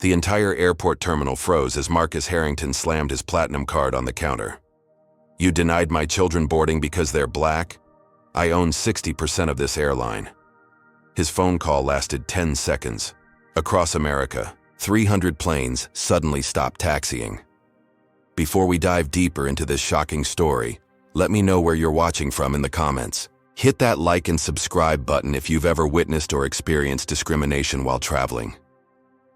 The entire airport terminal froze as Marcus Harrington slammed his platinum card on the counter. "You denied my children boarding because they're black? I own 60% of this airline." His phone call lasted 10 seconds. Across America, 300 planes suddenly stopped taxiing. Before we dive deeper into this shocking story, let me know where you're watching from in the comments. Hit that like and subscribe button if you've ever witnessed or experienced discrimination while traveling.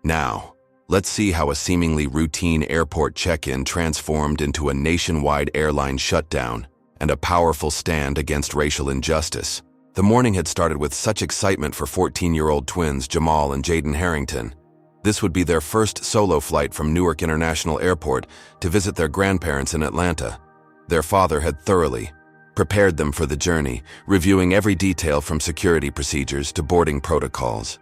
Now, let's see how a seemingly routine airport check-in transformed into a nationwide airline shutdown and a powerful stand against racial injustice. The morning had started with such excitement for 14-year-old twins Jamal and Jayden Harrington. This would be their first solo flight from Newark International Airport to visit their grandparents in Atlanta. Their father had thoroughly prepared them for the journey, reviewing every detail from security procedures to boarding protocols.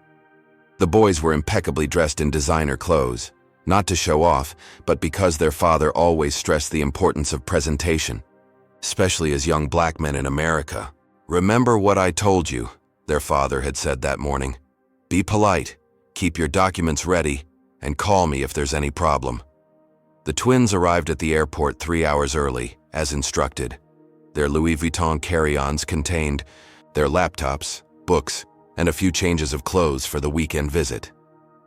The boys were impeccably dressed in designer clothes, not to show off, but because their father always stressed the importance of presentation, especially as young black men in America. "Remember what I told you," their father had said that morning. "Be polite, keep your documents ready, and call me if there's any problem." The twins arrived at the airport 3 hours early, as instructed. Their Louis Vuitton carry-ons contained their laptops, books, and a few changes of clothes for the weekend visit.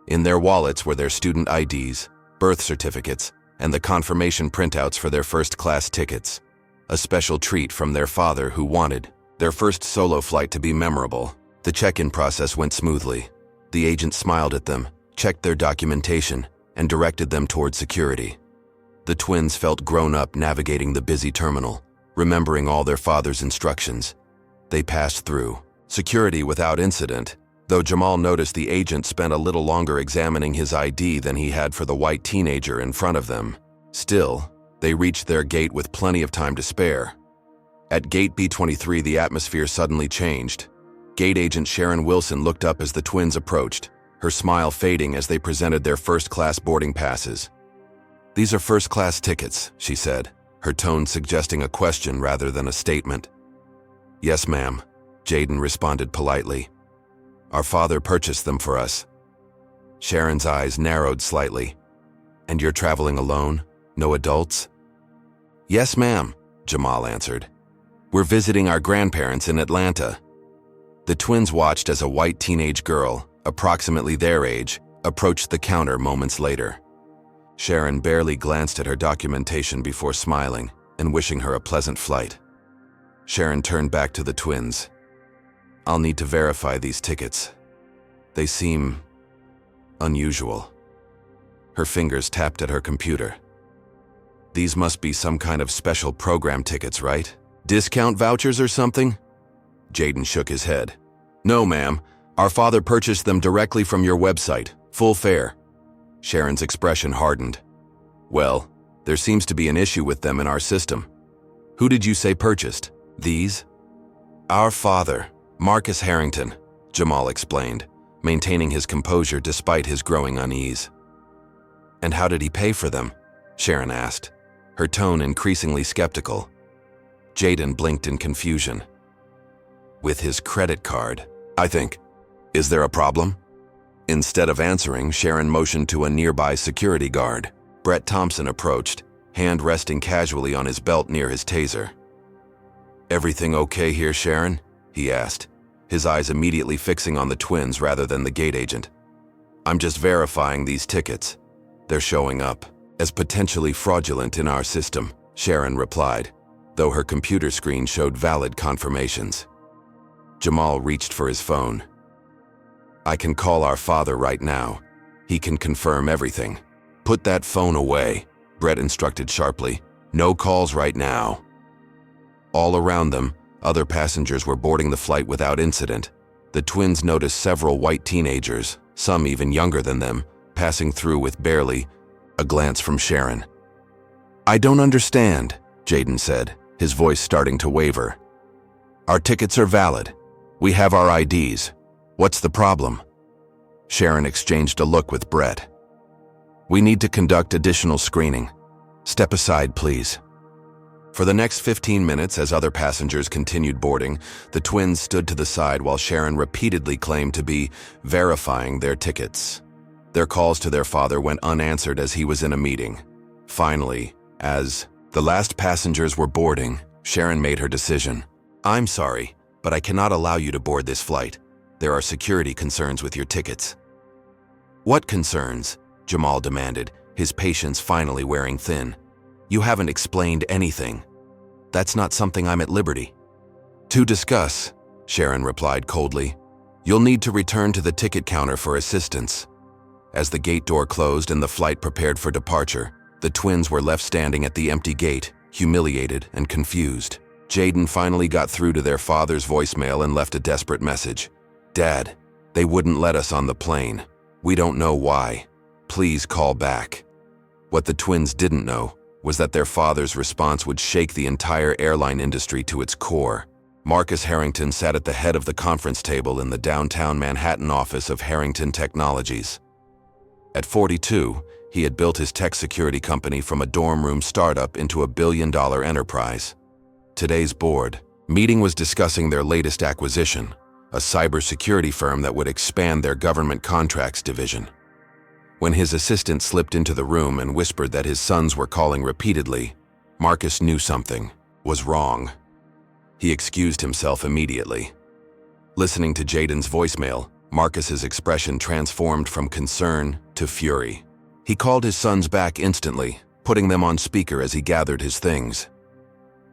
In their wallets were their student IDs, birth certificates, and the confirmation printouts for their first-class tickets. A special treat from their father who wanted their first solo flight to be memorable. The check-in process went smoothly. The agent smiled at them, checked their documentation, and directed them toward security. The twins felt grown up navigating the busy terminal, remembering all their father's instructions. They passed through security without incident, though Jamal noticed the agent spent a little longer examining his ID than he had for the white teenager in front of them. Still, they reached their gate with plenty of time to spare. At gate B23, the atmosphere suddenly changed. Gate agent Sharon Wilson looked up as the twins approached, her smile fading as they presented their first-class boarding passes. "These are first-class tickets," she said, her tone suggesting a question rather than a statement. "Yes, ma'am," Jayden responded politely. "Our father purchased them for us." Sharon's eyes narrowed slightly. "And you're traveling alone? No adults?" "Yes, ma'am," Jamal answered. "We're visiting our grandparents in Atlanta." The twins watched as a white teenage girl, approximately their age, approached the counter moments later. Sharon barely glanced at her documentation before smiling and wishing her a pleasant flight. Sharon turned back to the twins. "I'll need to verify these tickets. They seem unusual." Her fingers tapped at her computer. "These must be some kind of special program tickets, right? Discount vouchers or something?" Jayden shook his head. "No, ma'am. Our father purchased them directly from your website. Full fare." Sharon's expression hardened. "Well, there seems to be an issue with them in our system. Who did you say purchased these?" "Our father, Marcus Harrington," Jamal explained, maintaining his composure despite his growing unease. "And how did he pay for them?" Sharon asked, her tone increasingly skeptical. Jayden blinked in confusion. "With his credit card, I think. Is there a problem?" Instead of answering, Sharon motioned to a nearby security guard. Brett Thompson approached, hand resting casually on his belt near his taser. "Everything okay here, Sharon?" he asked, his eyes immediately fixing on the twins rather than the gate agent. "I'm just verifying these tickets. They're showing up as potentially fraudulent in our system," Sharon replied, though her computer screen showed valid confirmations. Jamal reached for his phone. "I can call our father right now. He can confirm everything." "Put that phone away," Brett instructed sharply. "No calls right now." All around them, other passengers were boarding the flight without incident. The twins noticed several white teenagers, some even younger than them, passing through with barely a glance from Sharon. "I don't understand," Jayden said, his voice starting to waver. "Our tickets are valid. We have our IDs. What's the problem?" Sharon exchanged a look with Brett. "We need to conduct additional screening. Step aside, please." For the next 15 minutes, as other passengers continued boarding, the twins stood to the side while Sharon repeatedly claimed to be verifying their tickets. Their calls to their father went unanswered as he was in a meeting. Finally, as the last passengers were boarding, Sharon made her decision. "I'm sorry, but I cannot allow you to board this flight. There are security concerns with your tickets." "What concerns?" Jamal demanded, his patience finally wearing thin. "You haven't explained anything. That's not something I'm at liberty to discuss," Sharon replied coldly. "You'll need to return to the ticket counter for assistance." As the gate door closed and the flight prepared for departure, the twins were left standing at the empty gate, humiliated and confused. Jayden finally got through to their father's voicemail and left a desperate message. "Dad, they wouldn't let us on the plane. We don't know why. Please call back." What the twins didn't know was that their father's response would shake the entire airline industry to its core. Marcus Harrington sat at the head of the conference table in the downtown Manhattan office of Harrington Technologies. At 42, he had built his tech security company from a dorm room startup into a billion-dollar enterprise. Today's board meeting was discussing their latest acquisition, a cybersecurity firm that would expand their government contracts division. When his assistant slipped into the room and whispered that his sons were calling repeatedly, Marcus knew something was wrong. He excused himself immediately. Listening to Jayden's voicemail, Marcus's expression transformed from concern to fury. He called his sons back instantly, putting them on speaker as he gathered his things.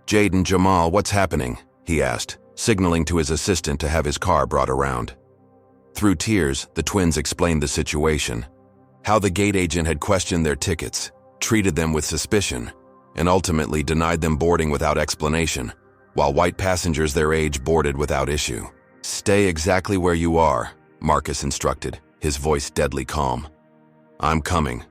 "Jayden, Jamal, what's happening?" he asked, signaling to his assistant to have his car brought around. Through tears, the twins explained the situation. How the gate agent had questioned their tickets, treated them with suspicion, and ultimately denied them boarding without explanation, while white passengers their age boarded without issue. "Stay exactly where you are," Marcus instructed, his voice deadly calm. "I'm coming."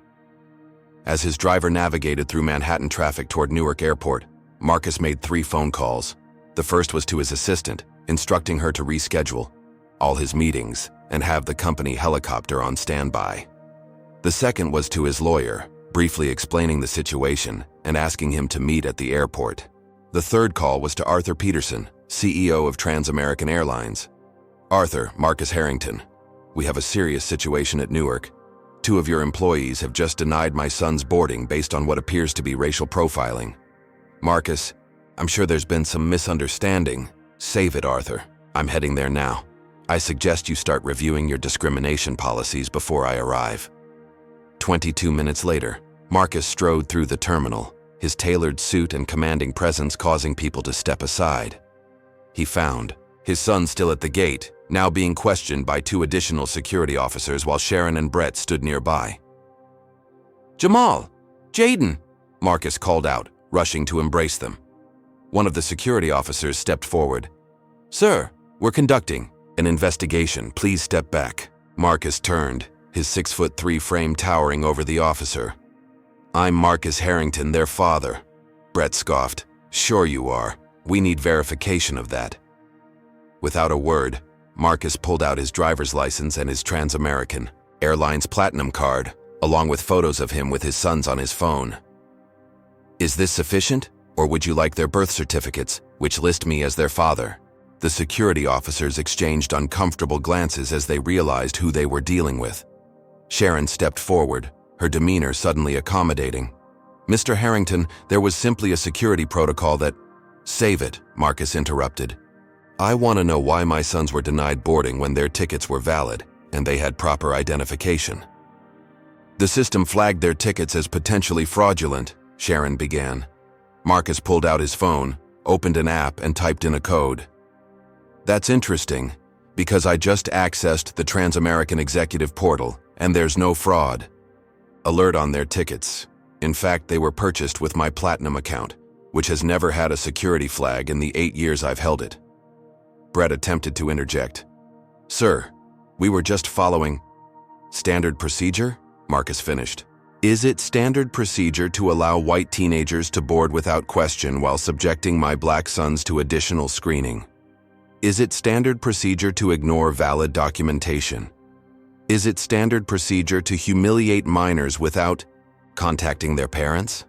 As his driver navigated through Manhattan traffic toward Newark Airport, Marcus made 3 phone calls. The first was to his assistant, instructing her to reschedule all his meetings and have the company helicopter on standby. The second was to his lawyer, briefly explaining the situation and asking him to meet at the airport. The third call was to Arthur Peterson, CEO of TransAmerican Airlines. "Arthur, Marcus Harrington, we have a serious situation at Newark. 2 of your employees have just denied my son's boarding based on what appears to be racial profiling. Marcus, I'm sure there's been some misunderstanding. Save it, Arthur. I'm heading there now. I suggest you start reviewing your discrimination policies before I arrive." 22 minutes later, Marcus strode through the terminal, his tailored suit and commanding presence causing people to step aside. He found his son still at the gate, now being questioned by 2 additional security officers while Sharon and Brett stood nearby. "Jamal! Jayden!" Marcus called out, rushing to embrace them. One of the security officers stepped forward. "Sir, we're conducting an investigation. Please step back." Marcus turned, his 6'3" frame towering over the officer. "I'm Marcus Harrington, their father." Brett scoffed. "Sure you are. We need verification of that." Without a word, Marcus pulled out his driver's license and his TransAmerican Airlines Platinum card, along with photos of him with his sons on his phone. "Is this sufficient, or would you like their birth certificates, which list me as their father?" The security officers exchanged uncomfortable glances as they realized who they were dealing with. Sharon stepped forward, her demeanor suddenly accommodating. "Mr. Harrington, there was simply a security protocol that—" "Save it," Marcus interrupted. "I want to know why my sons were denied boarding when their tickets were valid and they had proper identification." "The system flagged their tickets as potentially fraudulent," Sharon began. Marcus pulled out his phone, opened an app, and typed in a code. "That's interesting, because I just accessed the TransAmerican Executive Portal, and there's no fraud alert on their tickets. In fact, they were purchased with my Platinum account, which has never had a security flag in the 8 years I've held it." Brett attempted to interject. "Sir, we were just following standard procedure," Marcus finished. "Is it standard procedure to allow white teenagers to board without question while subjecting my black sons to additional screening? Is it standard procedure to ignore valid documentation? Is it standard procedure to humiliate minors without contacting their parents?"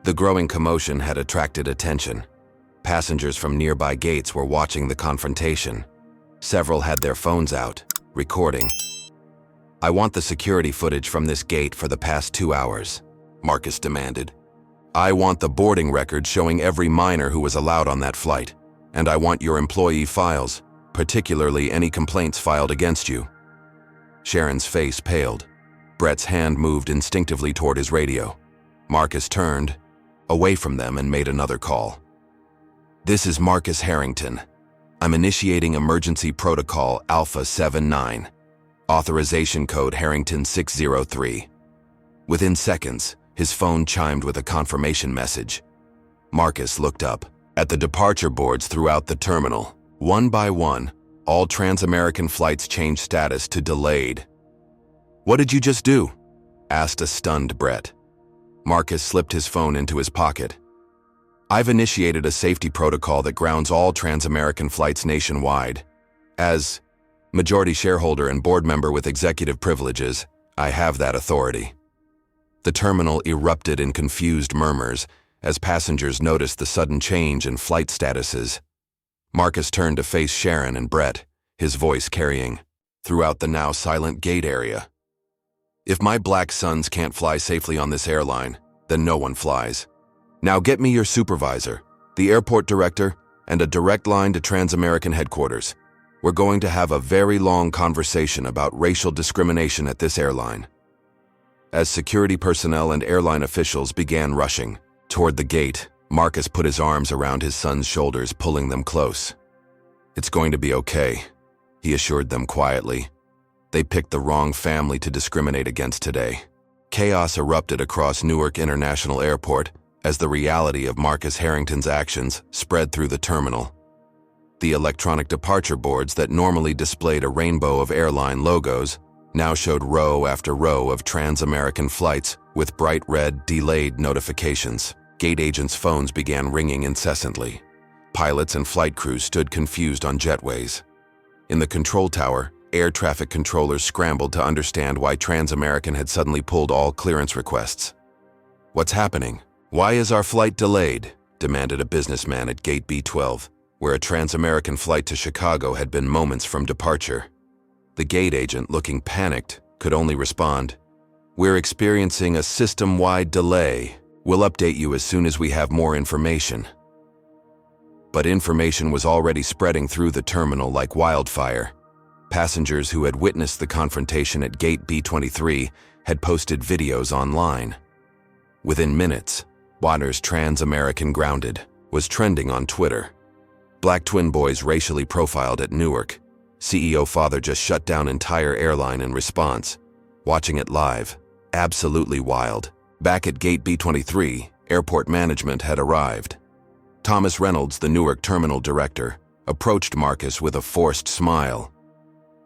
The growing commotion had attracted attention. Passengers from nearby gates were watching the confrontation. Several had their phones out, recording. I want the security footage from this gate for the past 2 hours, Marcus demanded. I want the boarding record showing every minor who was allowed on that flight, and I want your employee files, particularly any complaints filed against you. Sharon's face paled. Brett's hand moved instinctively toward his radio. Marcus turned away from them and made another call. This is Marcus Harrington. I'm initiating emergency protocol Alpha 79. Authorization code Harrington 603. Within seconds, his phone chimed with a confirmation message. Marcus looked up. At the departure boards throughout the terminal, one by one, all TransAmerican flights changed status to delayed. What did you just do? Asked a stunned Brett. Marcus slipped his phone into his pocket. I've initiated a safety protocol that grounds all TransAmerican flights nationwide. As majority shareholder and board member with executive privileges, I have that authority. The terminal erupted in confused murmurs as passengers noticed the sudden change in flight statuses. Marcus turned to face Sharon and Brett, his voice carrying throughout the now silent gate area. If my black sons can't fly safely on this airline, then no one flies. Now get me your supervisor, the airport director, and a direct line to TransAmerican headquarters. We're going to have a very long conversation about racial discrimination at this airline. As security personnel and airline officials began rushing toward the gate, Marcus put his arms around his son's shoulders, pulling them close. It's going to be okay, he assured them quietly. They picked the wrong family to discriminate against today. Chaos erupted across Newark International Airport as the reality of Marcus Harrington's actions spread through the terminal. The electronic departure boards that normally displayed a rainbow of airline logos now showed row after row of TransAmerican flights with bright red, delayed notifications. Gate agents' phones began ringing incessantly. Pilots and flight crews stood confused on jetways. In the control tower, air traffic controllers scrambled to understand why TransAmerican had suddenly pulled all clearance requests. What's happening? Why is our flight delayed? Demanded a businessman at Gate B12, where a TransAmerican flight to Chicago had been moments from departure. The gate agent, looking panicked, could only respond, "We're experiencing a system-wide delay. We'll update you as soon as we have more information." But information was already spreading through the terminal like wildfire. Passengers who had witnessed the confrontation at Gate B23 had posted videos online. Within minutes, Waters TransAmerican Grounded was trending on Twitter. Black twin boys racially profiled at Newark. CEO father just shut down entire airline in response. Watching it live. Absolutely wild. Back at Gate B23, airport management had arrived. Thomas Reynolds, the Newark terminal director, approached Marcus with a forced smile.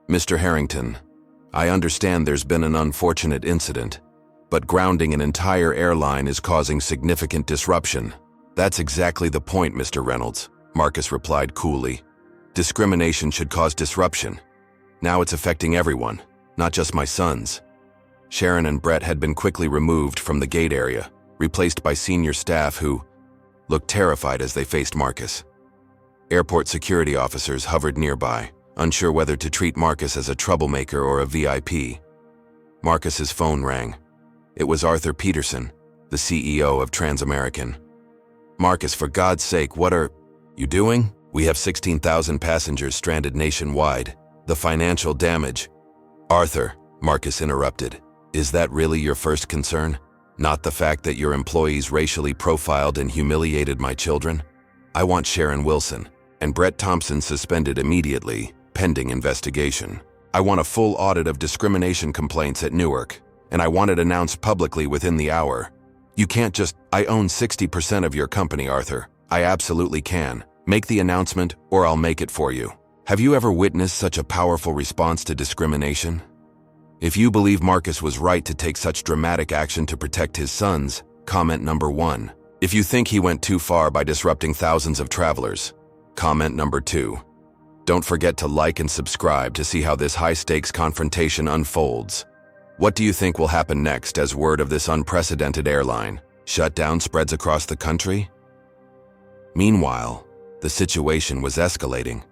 "Mr. Harrington, I understand there's been an unfortunate incident, but grounding an entire airline is causing significant disruption." "That's exactly the point, Mr. Reynolds," Marcus replied coolly. "Discrimination should cause disruption. Now it's affecting everyone, not just my sons." Sharon and Brett had been quickly removed from the gate area, replaced by senior staff who looked terrified as they faced Marcus. Airport security officers hovered nearby, unsure whether to treat Marcus as a troublemaker or a VIP. Marcus's phone rang. It was Arthur Peterson, the CEO of TransAmerican. "Marcus, for God's sake, what are you doing? We have 16,000 passengers stranded nationwide. The financial damage—" "Arthur," Marcus interrupted, "is that really your first concern? Not the fact that your employees racially profiled and humiliated my children? I want Sharon Wilson and Brett Thompson suspended immediately, pending investigation. I want a full audit of discrimination complaints at Newark, and I want it announced publicly within the hour. You can't just— I own 60% of your company, Arthur. I absolutely can. Make the announcement, or I'll make it for you. Have you ever witnessed such a powerful response to discrimination? If you believe Marcus was right to take such dramatic action to protect his sons, comment number 1. If you think he went too far by disrupting thousands of travelers, comment number 2. Don't forget to like and subscribe to see how this high-stakes confrontation unfolds. What do you think will happen next as word of this unprecedented airline shutdown spreads across the country? Meanwhile, the situation was escalating.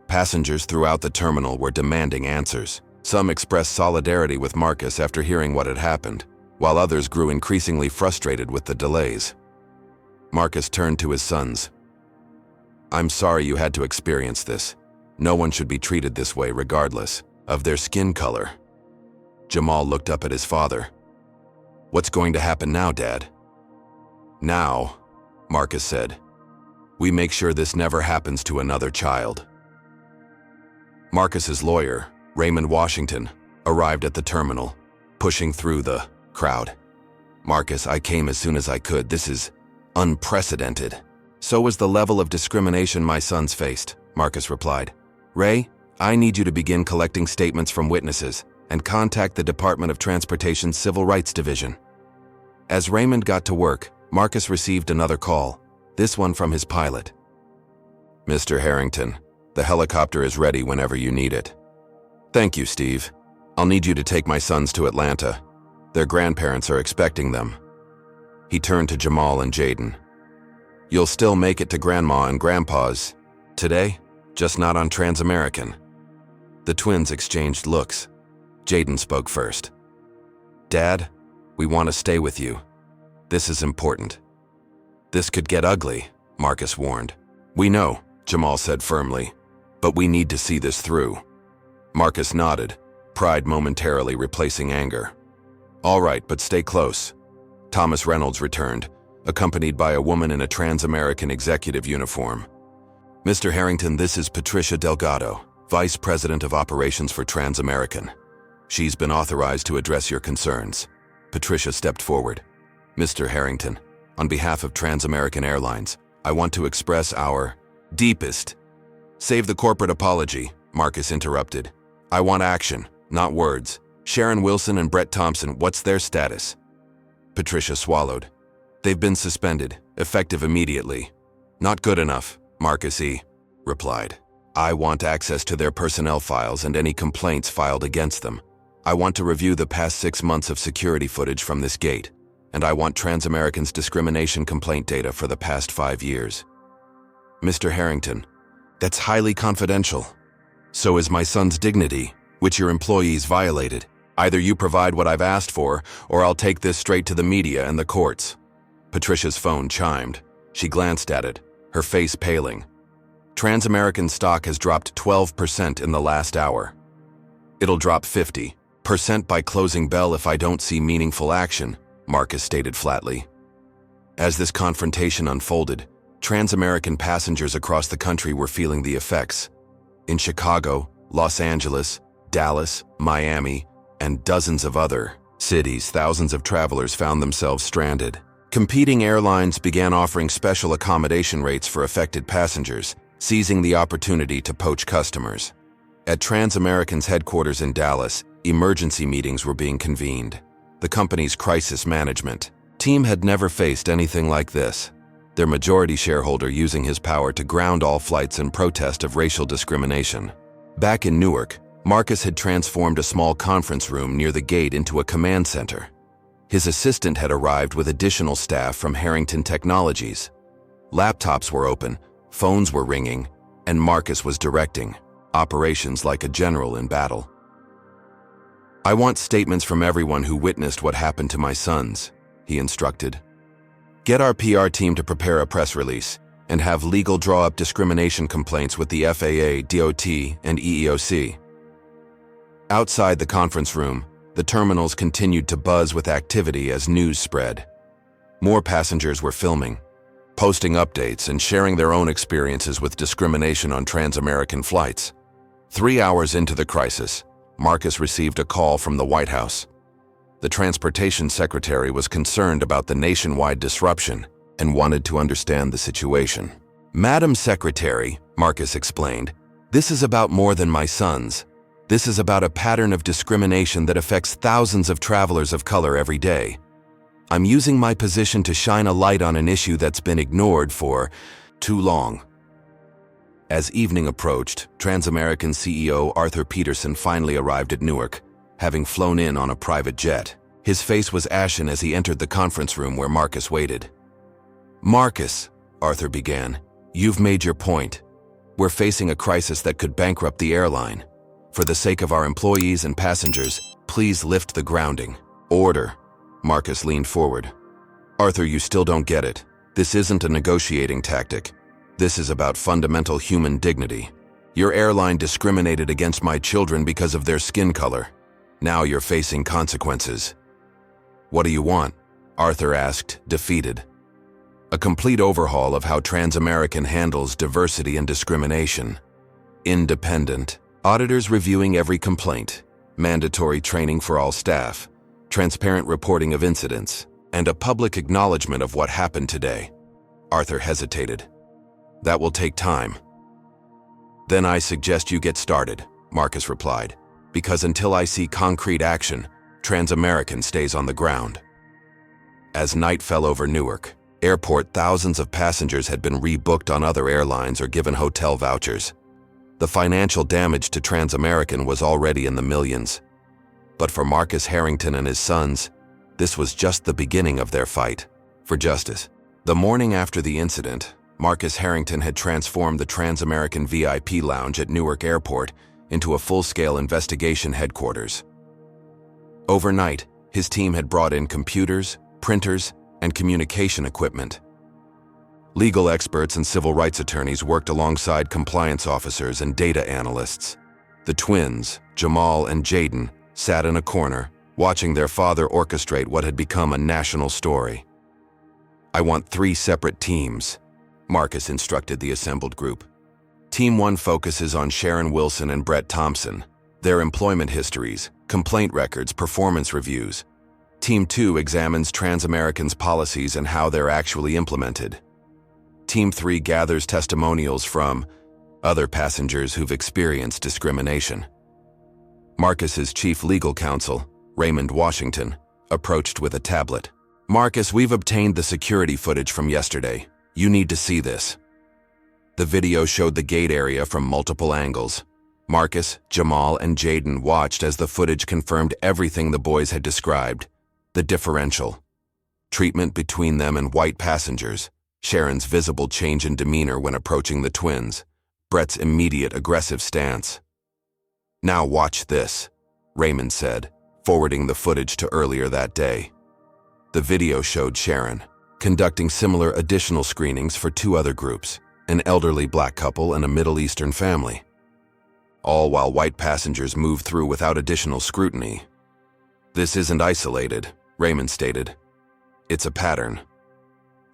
Passengers throughout the terminal were demanding answers. Some expressed solidarity with Marcus after hearing what had happened, while others grew increasingly frustrated with the delays. Marcus turned to his sons. "I'm sorry you had to experience this. No one should be treated this way regardless of their skin color." Jamal looked up at his father. "What's going to happen now, Dad?" "Now," Marcus said, "we make sure this never happens to another child." Marcus's lawyer, Raymond Washington, arrived at the terminal, pushing through the crowd. "Marcus, I came as soon as I could. This is unprecedented." "So was the level of discrimination my sons faced," Marcus replied. "Ray, I need you to begin collecting statements from witnesses and contact the Department of Transportation's Civil Rights Division." As Raymond got to work, Marcus received another call, this one from his pilot. "Mr. Harrington, the helicopter is ready whenever you need it." "Thank you, Steve. I'll need you to take my sons to Atlanta. Their grandparents are expecting them." He turned to Jamal and Jayden. "You'll still make it to Grandma and Grandpa's today, just not on TransAmerican." The twins exchanged looks. Jayden spoke first. "Dad, we want to stay with you. This is important." "This could get ugly," Marcus warned. "We know," Jamal said firmly, "but we need to see this through." Marcus nodded, pride momentarily replacing anger. "All right, but stay close." Thomas Reynolds returned, accompanied by a woman in a TransAmerican executive uniform. "Mr. Harrington, this is Patricia Delgado, Vice President of Operations for TransAmerican. She's been authorized to address your concerns." Patricia stepped forward. "Mr. Harrington, on behalf of TransAmerican Airlines, I want to express our deepest—" "Save the corporate apology," Marcus interrupted. "I want action, not words. Sharon Wilson and Brett Thompson, what's their status?" Patricia swallowed. "They've been suspended, effective immediately." "Not good enough," Marcus replied. "I want access to their personnel files and any complaints filed against them. I want to review the past 6 months of security footage from this gate, and I want TransAmerican's discrimination complaint data for the past 5 years." "Mr. Harrington, that's highly confidential. So is my son's dignity, which your employees violated. Either you provide what I've asked for, or I'll take this straight to the media and the courts." Patricia's phone chimed. She glanced at it, her face paling. "TransAmerican stock has dropped 12% in the last hour. It'll drop 50% by closing bell if I don't see meaningful action," Marcus stated flatly. As this confrontation unfolded, TransAmerican passengers across the country were feeling the effects. In Chicago, Los Angeles, Dallas, Miami, and dozens of other cities, thousands of travelers found themselves stranded. Competing airlines began offering special accommodation rates for affected passengers, seizing the opportunity to poach customers. At TransAmerican's headquarters in Dallas, emergency meetings were being convened. The company's crisis management team had never faced anything like this, their majority shareholder using his power to ground all flights in protest of racial discrimination. Back in Newark, Marcus had transformed a small conference room near the gate into a command center. His assistant had arrived with additional staff from Harrington Technologies. Laptops were open, phones were ringing, and Marcus was directing operations like a general in battle. "I want statements from everyone who witnessed what happened to my sons," he instructed. "Get our PR team to prepare a press release and have legal draw up discrimination complaints with the FAA, DOT, and EEOC." Outside the conference room, the terminals continued to buzz with activity as news spread. More passengers were filming, posting updates, and sharing their own experiences with discrimination on TransAmerican flights. 3 hours into the crisis, Marcus received a call from the White House. The transportation secretary was concerned about the nationwide disruption and wanted to understand the situation. "Madam Secretary," Marcus explained, "this is about more than my sons. This is about a pattern of discrimination that affects thousands of travelers of color every day. I'm using my position to shine a light on an issue that's been ignored for too long." As evening approached, TransAmerican CEO Arthur Peterson finally arrived at Newark, having flown in on a private jet. His face was ashen as he entered the conference room where Marcus waited. "Marcus," Arthur began, "you've made your point. We're facing a crisis that could bankrupt the airline. For the sake of our employees and passengers, please lift the grounding. Order. Marcus leaned forward. Arthur, you still don't get it. This isn't a negotiating tactic. This is about fundamental human dignity. Your airline discriminated against my children because of their skin color. Now you're facing consequences. What do you want? Arthur asked, defeated. A complete overhaul of how TransAmerican handles diversity and discrimination. Independent. Auditors reviewing every complaint. Mandatory training for all staff. Transparent reporting of incidents. And a public acknowledgement of what happened today. Arthur hesitated. That will take time. Then I suggest you get started, Marcus replied, because until I see concrete action, TransAmerican stays on the ground. As night fell over Newark Airport, thousands of passengers had been rebooked on other airlines or given hotel vouchers. The financial damage to TransAmerican was already in the millions. But for Marcus Harrington and his sons, this was just the beginning of their fight for justice. The morning after the incident, Marcus Harrington had transformed the TransAmerican VIP lounge at Newark Airport into a full-scale investigation headquarters. Overnight, his team had brought in computers, printers, and communication equipment. Legal experts and civil rights attorneys worked alongside compliance officers and data analysts. The twins, Jamal and Jayden, sat in a corner, watching their father orchestrate what had become a national story. I want 3 separate teams, Marcus instructed the assembled group. Team 1 focuses on Sharon Wilson and Brett Thompson, their employment histories, complaint records, performance reviews. Team 2 examines TransAmerican's policies and how they're actually implemented. Team 3 gathers testimonials from other passengers who've experienced discrimination. Marcus's chief legal counsel, Raymond Washington, approached with a tablet. Marcus, we've obtained the security footage from yesterday. You need to see this. The video showed the gate area from multiple angles. Marcus, Jamal, and Jayden watched as the footage confirmed everything the boys had described. The differential. Treatment between them and white passengers. Sharon's visible change in demeanor when approaching the twins. Brett's immediate aggressive stance. Now watch this, Raymond said, forwarding the footage to earlier that day. The video showed Sharon conducting similar additional screenings for 2 other groups, an elderly black couple and a Middle Eastern family. All while white passengers moved through without additional scrutiny. This isn't isolated, Raymond stated. It's a pattern.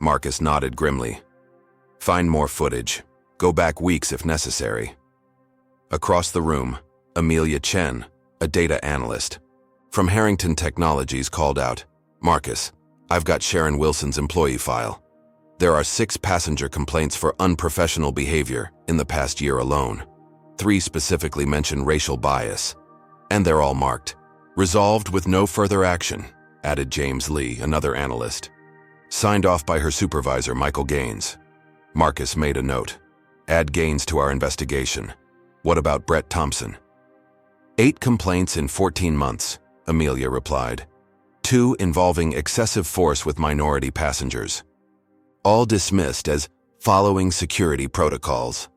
Marcus nodded grimly. Find more footage. Go back weeks if necessary. Across the room, Amelia Chen, a data analyst from Harrington Technologies, called out, Marcus, I've got Sharon Wilson's employee file. There are 6 passenger complaints for unprofessional behavior in the past year alone. 3 specifically mention racial bias, and they're all marked. Resolved with no further action, added James Lee, another analyst. Signed off by her supervisor, Michael Gaines. Marcus made a note. Add Gaines to our investigation. What about Brett Thompson? 8 complaints in 14 months, Amelia replied. 2 involving excessive force with minority passengers. All dismissed as following security protocols.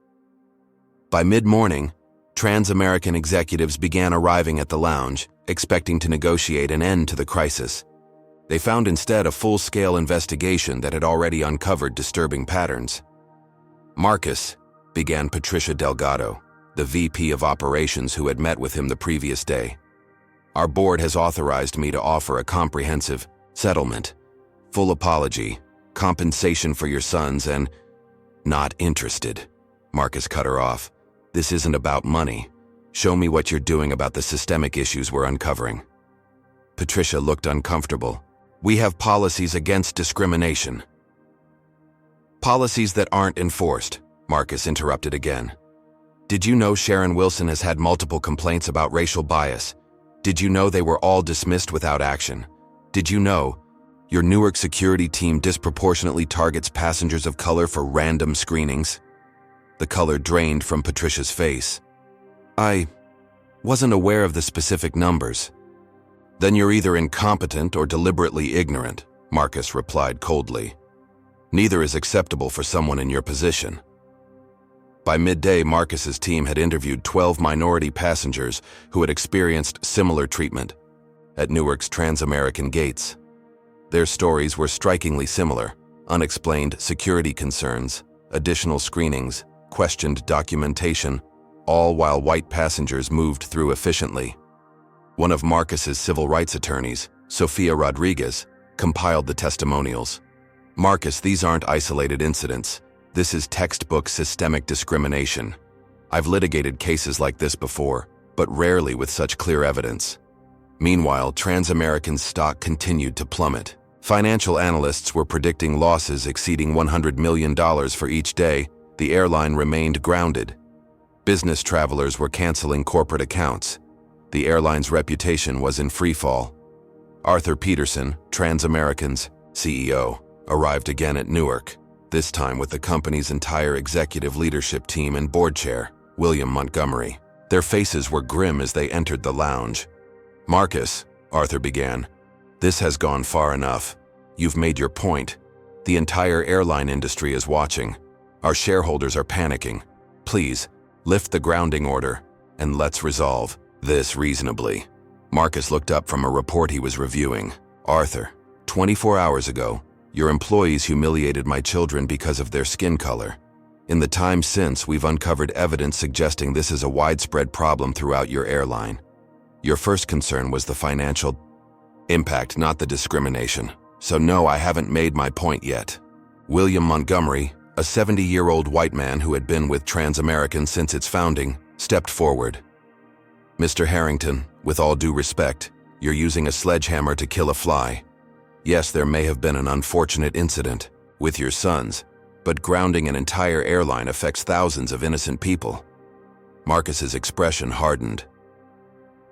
By mid-morning, TransAmerican executives began arriving at the lounge, expecting to negotiate an end to the crisis. They found instead a full-scale investigation that had already uncovered disturbing patterns. Marcus, began Patricia Delgado, the VP of Operations who had met with him the previous day. Our board has authorized me to offer a comprehensive settlement, full apology, compensation for your sons, and not interested. Marcus cut her off. This isn't about money. Show me what you're doing about the systemic issues we're uncovering. Patricia looked uncomfortable. We have policies against discrimination. Policies that aren't enforced, Marcus interrupted again. Did you know Sharon Wilson has had multiple complaints about racial bias? Did you know they were all dismissed without action? Did you know your Newark security team disproportionately targets passengers of color for random screenings? The color drained from Patricia's face. I wasn't aware of the specific numbers. Then you're either incompetent or deliberately ignorant, Marcus replied coldly. Neither is acceptable for someone in your position. By midday, Marcus's team had interviewed 12 minority passengers who had experienced similar treatment at Newark's TransAmerican gates. Their stories were strikingly similar: unexplained security concerns, additional screenings, questioned documentation, all while white passengers moved through efficiently. One of Marcus's civil rights attorneys, Sophia Rodriguez, compiled the testimonials. "Marcus, these aren't isolated incidents. This is textbook systemic discrimination. I've litigated cases like this before, but rarely with such clear evidence." Meanwhile, TransAmerican's stock continued to plummet. Financial analysts were predicting losses exceeding $100 million for each day. The airline remained grounded. Business travelers were canceling corporate accounts. The airline's reputation was in freefall. Arthur Peterson, TransAmerican's CEO, arrived again at Newark, this time with the company's entire executive leadership team and board chair, William Montgomery. Their faces were grim as they entered the lounge. "Marcus," Arthur began, "this has gone far enough. You've made your point. The entire airline industry is watching. Our shareholders are panicking. Please, lift the grounding order, and let's resolve this reasonably." Marcus looked up from a report he was reviewing. "Arthur, 24 hours ago, your employees humiliated my children because of their skin color. In the time since, we've uncovered evidence suggesting this is a widespread problem throughout your airline. Your first concern was the financial impact, not the discrimination. So no, I haven't made my point yet." William Montgomery, a 70-year-old white man who had been with TransAmerican since its founding, stepped forward. "Mr. Harrington, with all due respect, you're using a sledgehammer to kill a fly. Yes, there may have been an unfortunate incident with your sons, but grounding an entire airline affects thousands of innocent people." Marcus's expression hardened.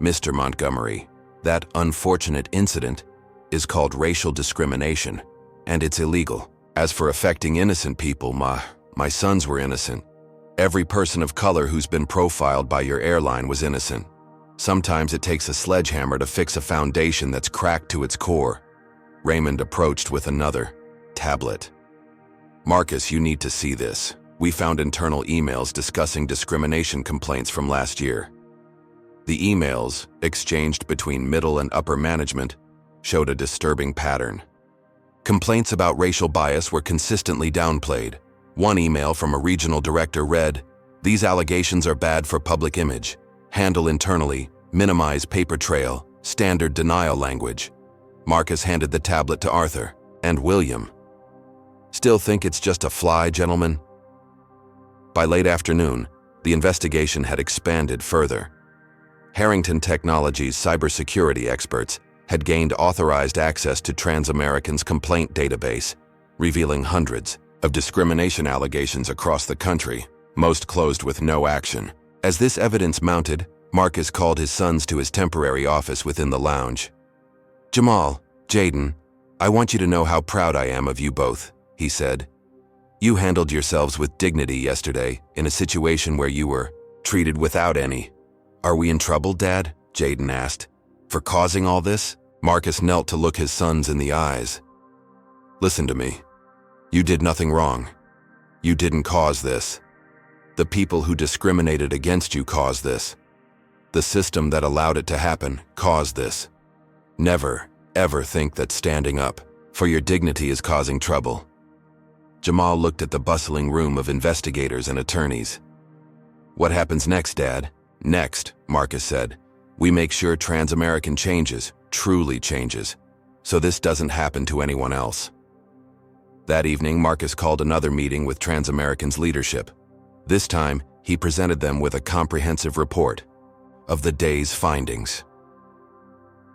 "Mr. Montgomery, that unfortunate incident is called racial discrimination, and it's illegal. As for affecting innocent people, my sons were innocent. Every person of color who's been profiled by your airline was innocent. Sometimes it takes a sledgehammer to fix a foundation that's cracked to its core." Raymond approached with another tablet. "Marcus, you need to see this. We found internal emails discussing discrimination complaints from last year." The emails, exchanged between middle and upper management, showed a disturbing pattern. Complaints about racial bias were consistently downplayed. One email from a regional director read, "These allegations are bad for public image. Handle internally, minimize paper trail, standard denial language." Marcus handed the tablet to Arthur and William. "Still think it's just a fly, gentlemen?" By late afternoon, the investigation had expanded further. Harrington Technologies' cybersecurity experts had gained authorized access to TransAmerican's complaint database, revealing hundreds of discrimination allegations across the country, most closed with no action. As this evidence mounted, Marcus called his sons to his temporary office within the lounge. "Jamal, Jayden, I want you to know how proud I am of you both," he said. "You handled yourselves with dignity yesterday in a situation where you were treated without any." "Are we in trouble, Dad?" Jayden asked. "For causing all this?" Marcus knelt to look his sons in the eyes. "Listen to me. You did nothing wrong. You didn't cause this. The people who discriminated against you caused this. The system that allowed it to happen caused this. Never, ever think that standing up for your dignity is causing trouble." Jamal looked at the bustling room of investigators and attorneys. "What happens next, Dad?" "Next," Marcus said, "we make sure TransAmerican changes, truly changes, so this doesn't happen to anyone else." That evening, Marcus called another meeting with TransAmerican's leadership. This time, he presented them with a comprehensive report of the day's findings.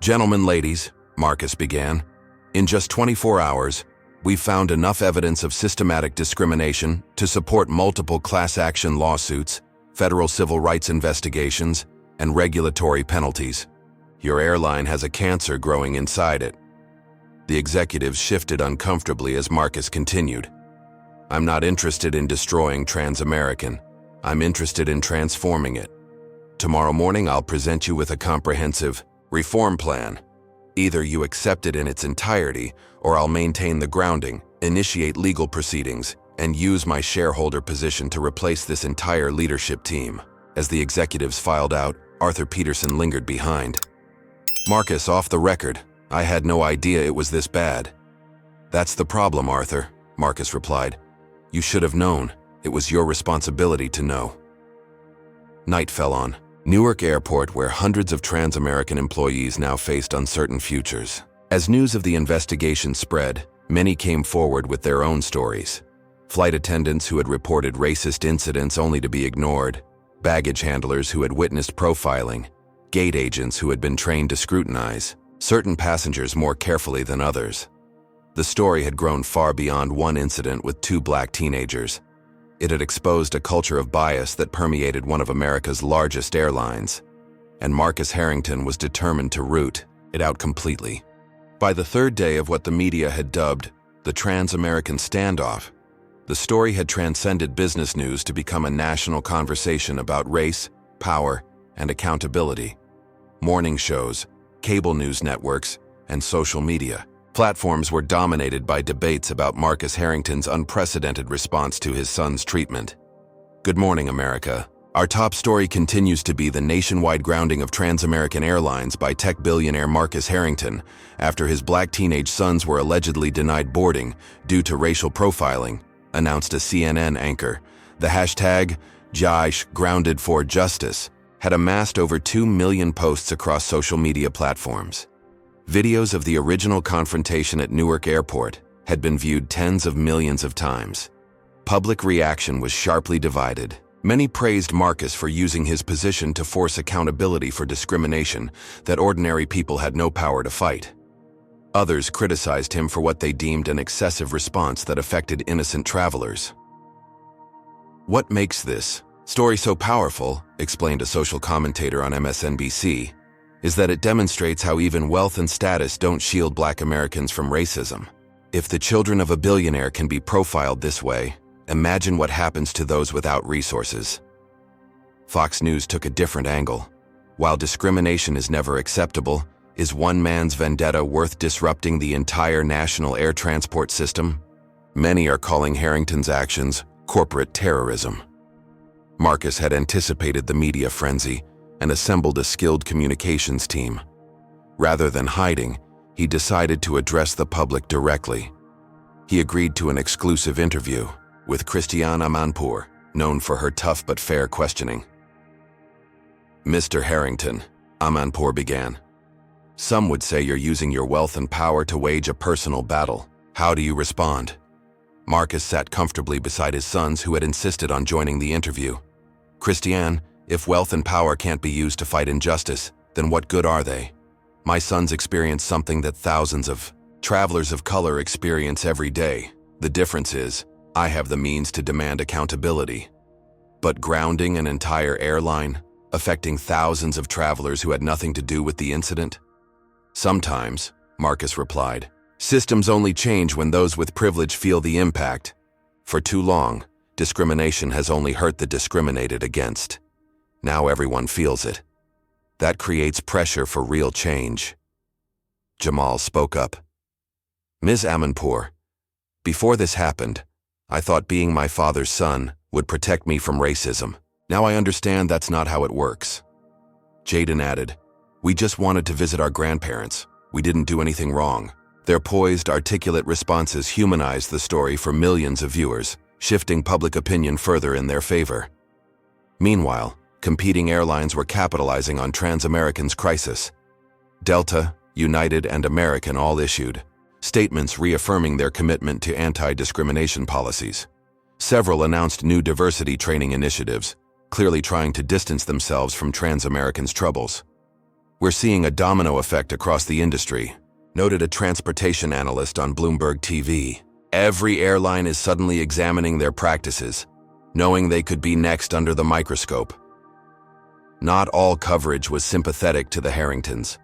"Gentlemen, ladies," Marcus began, "in just 24 hours, we found enough evidence of systematic discrimination to support multiple class action lawsuits, federal civil rights investigations, and regulatory penalties. Your airline has a cancer growing inside it." The executives shifted uncomfortably as Marcus continued. "I'm not interested in destroying TransAmerican. I'm interested in transforming it. Tomorrow morning, I'll present you with a comprehensive reform plan. Either you accept it in its entirety, or I'll maintain the grounding, initiate legal proceedings, and use my shareholder position to replace this entire leadership team. As the executives filed out, Arthur Peterson lingered behind. Marcus, off the record, I had no idea it was this bad. That's the problem, Arthur, Marcus replied. You should have known. It was your responsibility to know. Night fell on Newark Airport, where hundreds of TransAmerican employees now faced uncertain futures. As news of the investigation spread, many came forward with their own stories. Flight attendants who had reported racist incidents only to be ignored, baggage handlers who had witnessed profiling, gate agents who had been trained to scrutinize certain passengers more carefully than others. The story had grown far beyond one incident with two black teenagers. It had exposed a culture of bias that permeated one of America's largest airlines, and Marcus Harrington was determined to root it out completely. By the third day of what the media had dubbed the TransAmerican standoff, the story had transcended business news to become a national conversation about race, power, and accountability. Morning shows, cable news networks, and social media platforms were dominated by debates about Marcus Harrington's unprecedented response to his son's treatment. Good morning, America. Our top story continues to be the nationwide grounding of TransAmerican Airlines by tech billionaire Marcus Harrington after his black teenage sons were allegedly denied boarding due to racial profiling, announced a CNN anchor. The hashtag #JaiShGroundedForJustice had amassed over 2 million posts across social media platforms. Videos of the original confrontation at Newark Airport had been viewed tens of millions of times. Public reaction was sharply divided. Many praised Marcus for using his position to force accountability for discrimination that ordinary people had no power to fight. Others criticized him for what they deemed an excessive response that affected innocent travelers. What makes this story so powerful, explained a social commentator on MSNBC, is that it demonstrates how even wealth and status don't shield Black Americans from racism. If the children of a billionaire can be profiled this way, imagine what happens to those without resources. Fox News took a different angle. While discrimination is never acceptable, is one man's vendetta worth disrupting the entire national air transport system? Many are calling Harrington's actions corporate terrorism. Marcus had anticipated the media frenzy and assembled a skilled communications team. Rather than hiding, he decided to address the public directly. He agreed to an exclusive interview with Christiane Amanpour, known for her tough but fair questioning. Mr. Harrington, Amanpour began. Some would say you're using your wealth and power to wage a personal battle. How do you respond? Marcus sat comfortably beside his sons who had insisted on joining the interview. Christiane, if wealth and power can't be used to fight injustice, then what good are they? My sons experience something that thousands of travelers of color experience every day. The difference is, I have the means to demand accountability. But grounding an entire airline, affecting thousands of travelers who had nothing to do with the incident? Sometimes, Marcus replied, systems only change when those with privilege feel the impact. For too long, discrimination has only hurt the discriminated against. Now everyone feels it. That creates pressure for real change. Jamal spoke up. Ms. Amanpour, before this happened, I thought being my father's son would protect me from racism. Now I understand that's not how it works. Jayden added, we just wanted to visit our grandparents. We didn't do anything wrong. Their poised, articulate responses humanized the story for millions of viewers, shifting public opinion further in their favor. Meanwhile, competing airlines were capitalizing on TransAmerican's crisis. Delta, United, and American all issued statements reaffirming their commitment to anti-discrimination policies. Several announced new diversity training initiatives, clearly trying to distance themselves from TransAmerican's troubles. We're seeing a domino effect across the industry, noted a transportation analyst on Bloomberg TV. Every airline is suddenly examining their practices, knowing they could be next under the microscope. Not all coverage was sympathetic to the Harringtons.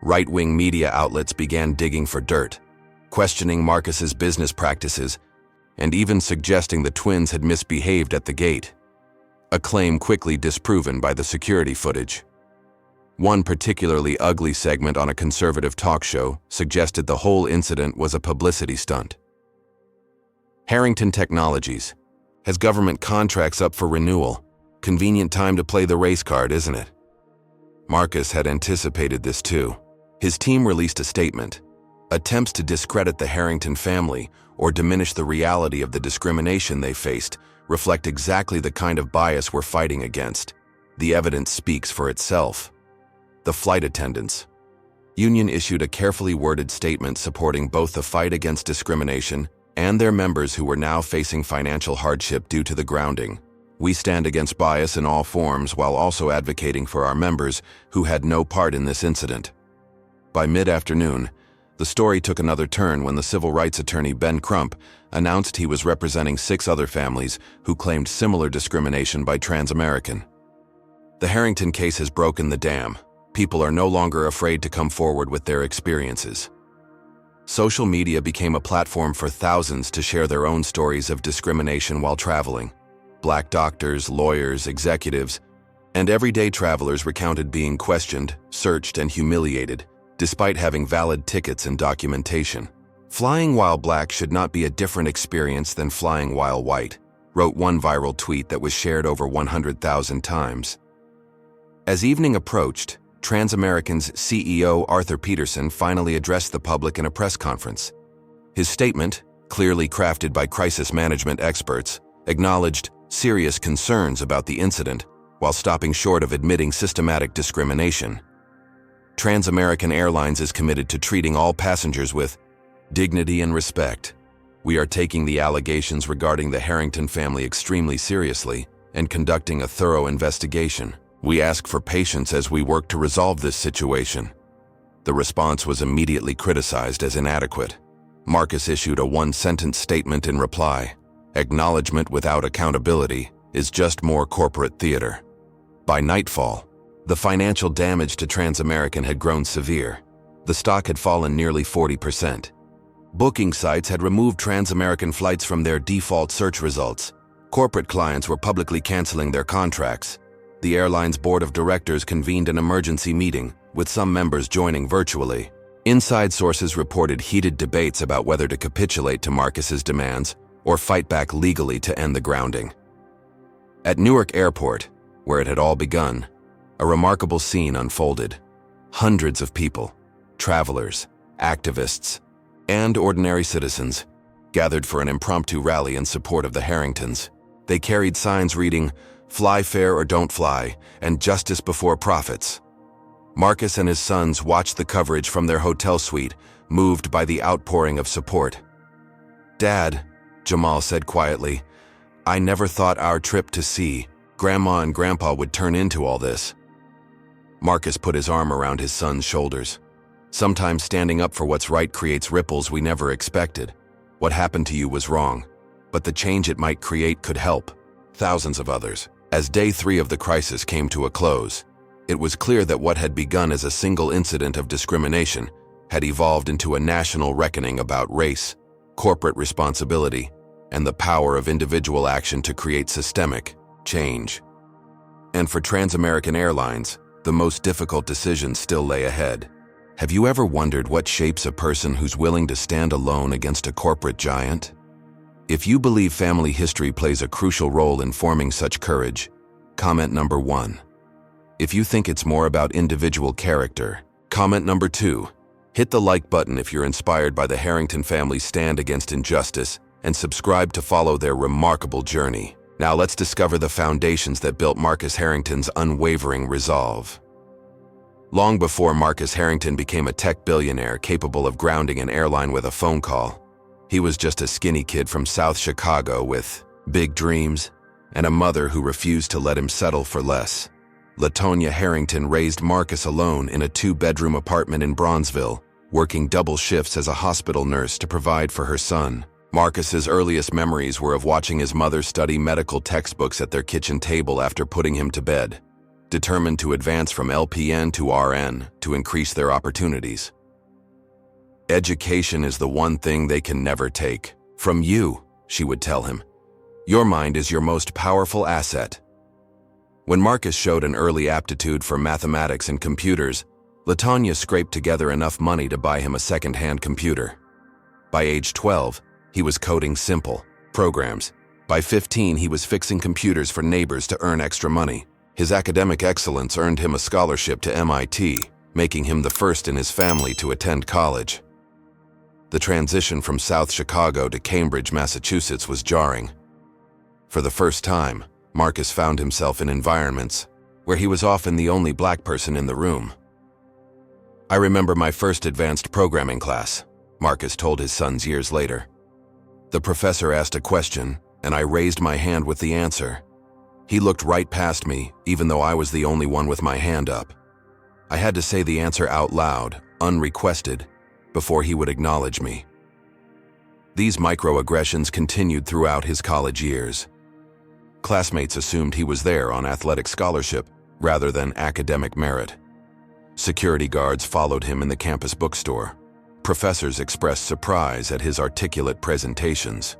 Right-wing media outlets began digging for dirt, questioning Marcus's business practices, and even suggesting the twins had misbehaved at the gate. A claim quickly disproven by the security footage. One particularly ugly segment on a conservative talk show suggested the whole incident was a publicity stunt. Harrington Technologies. Has government contracts up for renewal. Convenient time to play the race card, isn't it? Marcus had anticipated this too. His team released a statement. Attempts to discredit the Harrington family or diminish the reality of the discrimination they faced reflect exactly the kind of bias we're fighting against. The evidence speaks for itself. The flight attendants. Union issued a carefully worded statement supporting both the fight against discrimination and their members who were now facing financial hardship due to the grounding. We stand against bias in all forms while also advocating for our members who had no part in this incident. By mid-afternoon, the story took another turn when the civil rights attorney Ben Crump announced he was representing 6 other families who claimed similar discrimination by TransAmerican. The Harrington case has broken the dam. People are no longer afraid to come forward with their experiences. Social media became a platform for thousands to share their own stories of discrimination while traveling. Black doctors, lawyers, executives, and everyday travelers recounted being questioned, searched, and humiliated, despite having valid tickets and documentation. Flying while black should not be a different experience than flying while white, wrote one viral tweet that was shared over 100,000 times. As evening approached, TransAmerican's CEO Arthur Peterson finally addressed the public in a press conference. His statement, clearly crafted by crisis management experts, acknowledged serious concerns about the incident while stopping short of admitting systematic discrimination. TransAmerican Airlines is committed to treating all passengers with dignity and respect. We are taking the allegations regarding the Harrington family extremely seriously and conducting a thorough investigation. We ask for patience as we work to resolve this situation. The response was immediately criticized as inadequate. Marcus issued a one-sentence statement in reply. Acknowledgement without accountability is just more corporate theater. By nightfall, the financial damage to TransAmerican had grown severe. The stock had fallen nearly 40%. Booking sites had removed TransAmerican flights from their default search results. Corporate clients were publicly canceling their contracts. The airline's board of directors convened an emergency meeting, with some members joining virtually. Inside sources reported heated debates about whether to capitulate to Marcus's demands or fight back legally to end the grounding. At Newark Airport, where it had all begun, a remarkable scene unfolded. Hundreds of people, travelers, activists, and ordinary citizens gathered for an impromptu rally in support of the Harringtons. They carried signs reading, "Fly fair or don't fly," and "Justice before profits." Marcus and his sons watched the coverage from their hotel suite, moved by the outpouring of support. "Dad," Jamal said quietly, "I never thought our trip to see Grandma and Grandpa would turn into all this." Marcus put his arm around his son's shoulders. "Sometimes standing up for what's right creates ripples we never expected. What happened to you was wrong, but the change it might create could help thousands of others." As day 3 of the crisis came to a close, it was clear that what had begun as a single incident of discrimination had evolved into a national reckoning about race, corporate responsibility, and the power of individual action to create systemic change. And for TransAmerican Airlines, the most difficult decisions still lay ahead. Have you ever wondered what shapes a person who's willing to stand alone against a corporate giant? If you believe family history plays a crucial role in forming such courage, comment number 1. If you think it's more about individual character, comment number 2. Hit the like button if you're inspired by the Harrington family's stand against injustice, and subscribe to follow their remarkable journey. Now let's discover the foundations that built Marcus Harrington's unwavering resolve. Long before Marcus Harrington became a tech billionaire capable of grounding an airline with a phone call, he was just a skinny kid from South Chicago with big dreams and a mother who refused to let him settle for less. LaTonya Harrington raised Marcus alone in a 2-bedroom apartment in Bronzeville, working double shifts as a hospital nurse to provide for her son. Marcus's earliest memories were of watching his mother study medical textbooks at their kitchen table after putting him to bed, determined to advance from LPN to RN to increase their opportunities. "Education is the one thing they can never take from you," she would tell him. "Your mind is your most powerful asset." When Marcus showed an early aptitude for mathematics and computers, LaTonya scraped together enough money to buy him a second-hand computer. By age 12, he was coding simple, programs. By 15, he was fixing computers for neighbors to earn extra money. His academic excellence earned him a scholarship to MIT, making him the first in his family to attend college. The transition from South Chicago to Cambridge, Massachusetts was jarring. For the first time, Marcus found himself in environments where he was often the only black person in the room. "I remember my first advanced programming class," Marcus told his sons years later. "The professor asked a question, and I raised my hand with the answer. He looked right past me, even though I was the only one with my hand up. I had to say the answer out loud, unrequested, before he would acknowledge me." These microaggressions continued throughout his college years. Classmates assumed he was there on athletic scholarship rather than academic merit. Security guards followed him in the campus bookstore. Professors expressed surprise at his articulate presentations.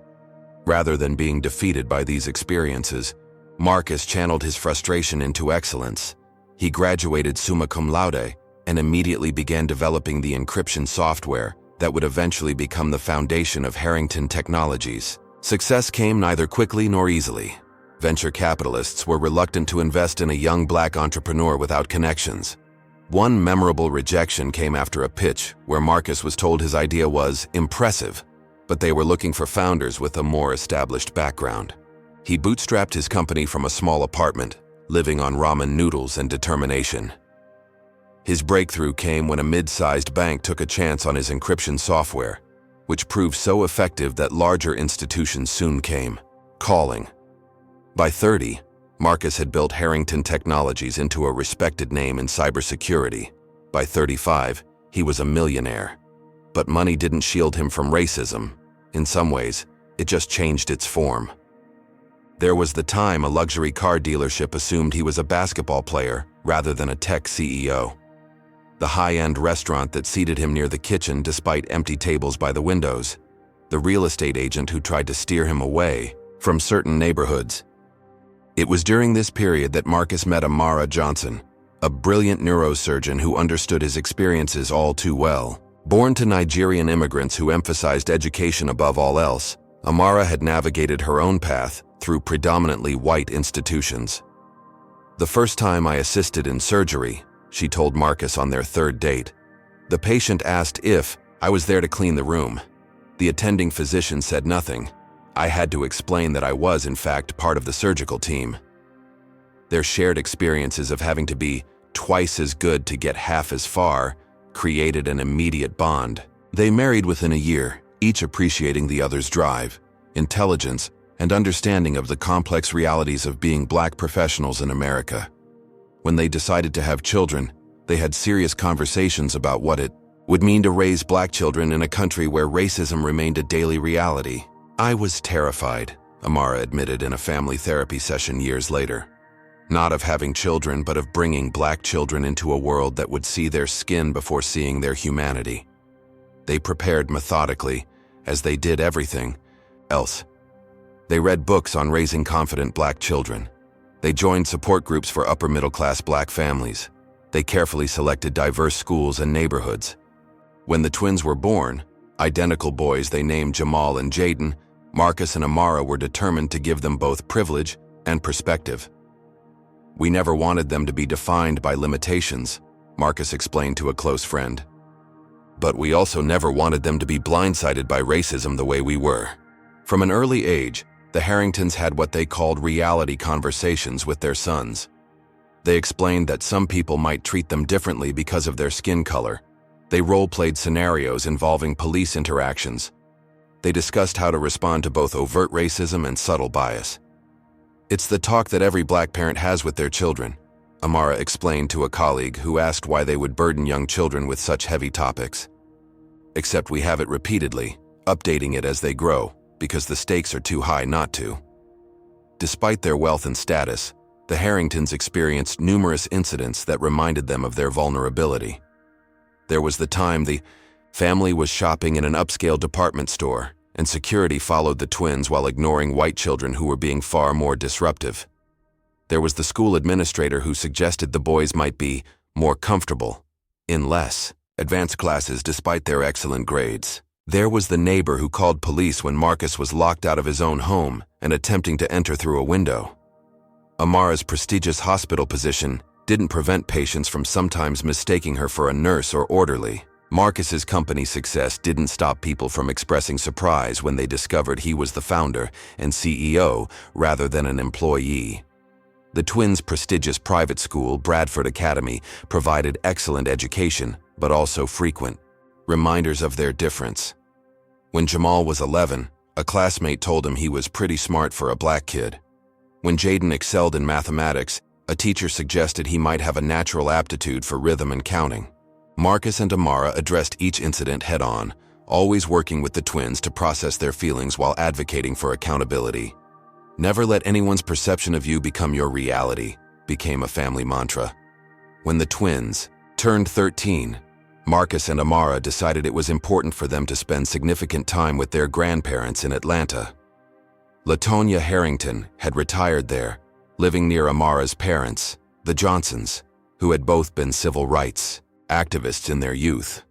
Rather than being defeated by these experiences, Marcus channeled his frustration into excellence. He graduated summa cum laude and immediately began developing the encryption software that would eventually become the foundation of Harrington Technologies. Success came neither quickly nor easily. Venture capitalists were reluctant to invest in a young black entrepreneur without connections. One memorable rejection came after a pitch where Marcus was told his idea was impressive, but they were looking for founders with a more established background. He bootstrapped his company from a small apartment, living on ramen noodles and determination. His breakthrough came when a mid-sized bank took a chance on his encryption software, which proved so effective that larger institutions soon came calling. By 30, Marcus had built Harrington Technologies into a respected name in cybersecurity. By 35, he was a millionaire. But money didn't shield him from racism. In some ways, it just changed its form. There was the time a luxury car dealership assumed he was a basketball player rather than a tech CEO. The high-end restaurant that seated him near the kitchen despite empty tables by the windows. The real estate agent who tried to steer him away from certain neighborhoods. It was during this period that Marcus met Amara Johnson, a brilliant neurosurgeon who understood his experiences all too well. Born to Nigerian immigrants who emphasized education above all else, Amara had navigated her own path through predominantly white institutions. "The first time I assisted in surgery," she told Marcus on their third date, "the patient asked if I was there to clean the room. The attending physician said nothing. I had to explain that I was, in fact, part of the surgical team." Their shared experiences of having to be twice as good to get half as far created an immediate bond. They married within a year, each appreciating the other's drive, intelligence, and understanding of the complex realities of being black professionals in America. When they decided to have children, they had serious conversations about what it would mean to raise black children in a country where racism remained a daily reality. "I was terrified," Amara admitted in a family therapy session years later. "Not of having children, but of bringing black children into a world that would see their skin before seeing their humanity." They prepared methodically, as they did everything else. They read books on raising confident black children. They joined support groups for upper-middle-class black families. They carefully selected diverse schools and neighborhoods. When the twins were born, identical boys they named Jamal and Jayden, Marcus and Amara were determined to give them both privilege and perspective. "We never wanted them to be defined by limitations," Marcus explained to a close friend. "But we also never wanted them to be blindsided by racism the way we were." From an early age, the Harringtons had what they called reality conversations with their sons. They explained that some people might treat them differently because of their skin color. They role-played scenarios involving police interactions. They discussed how to respond to both overt racism and subtle bias. "It's the talk that every black parent has with their children," Amara explained to a colleague who asked why they would burden young children with such heavy topics. "Except we have it repeatedly, updating it as they grow, because the stakes are too high not to." Despite their wealth and status, the Harringtons experienced numerous incidents that reminded them of their vulnerability. There was the time the family was shopping in an upscale department store, and security followed the twins while ignoring white children who were being far more disruptive. There was the school administrator who suggested the boys might be more comfortable in less advanced classes despite their excellent grades. There was the neighbor who called police when Marcus was locked out of his own home and attempting to enter through a window. Amara's prestigious hospital position didn't prevent patients from sometimes mistaking her for a nurse or orderly. Marcus's company success didn't stop people from expressing surprise when they discovered he was the founder and CEO rather than an employee. The twins' prestigious private school, Bradford Academy, provided excellent education, but also frequent reminders of their difference. When Jamal was 11, a classmate told him he was pretty smart for a black kid. When Jayden excelled in mathematics, a teacher suggested he might have a natural aptitude for rhythm and counting. Marcus and Amara addressed each incident head-on, always working with the twins to process their feelings while advocating for accountability. Never let anyone's perception of you become your reality, became a family mantra. When the twins turned 13, Marcus and Amara decided it was important for them to spend significant time with their grandparents in Atlanta. LaTonya Harrington had retired there, living near Amara's parents, the Johnsons, who had both been civil rights activists in their youth.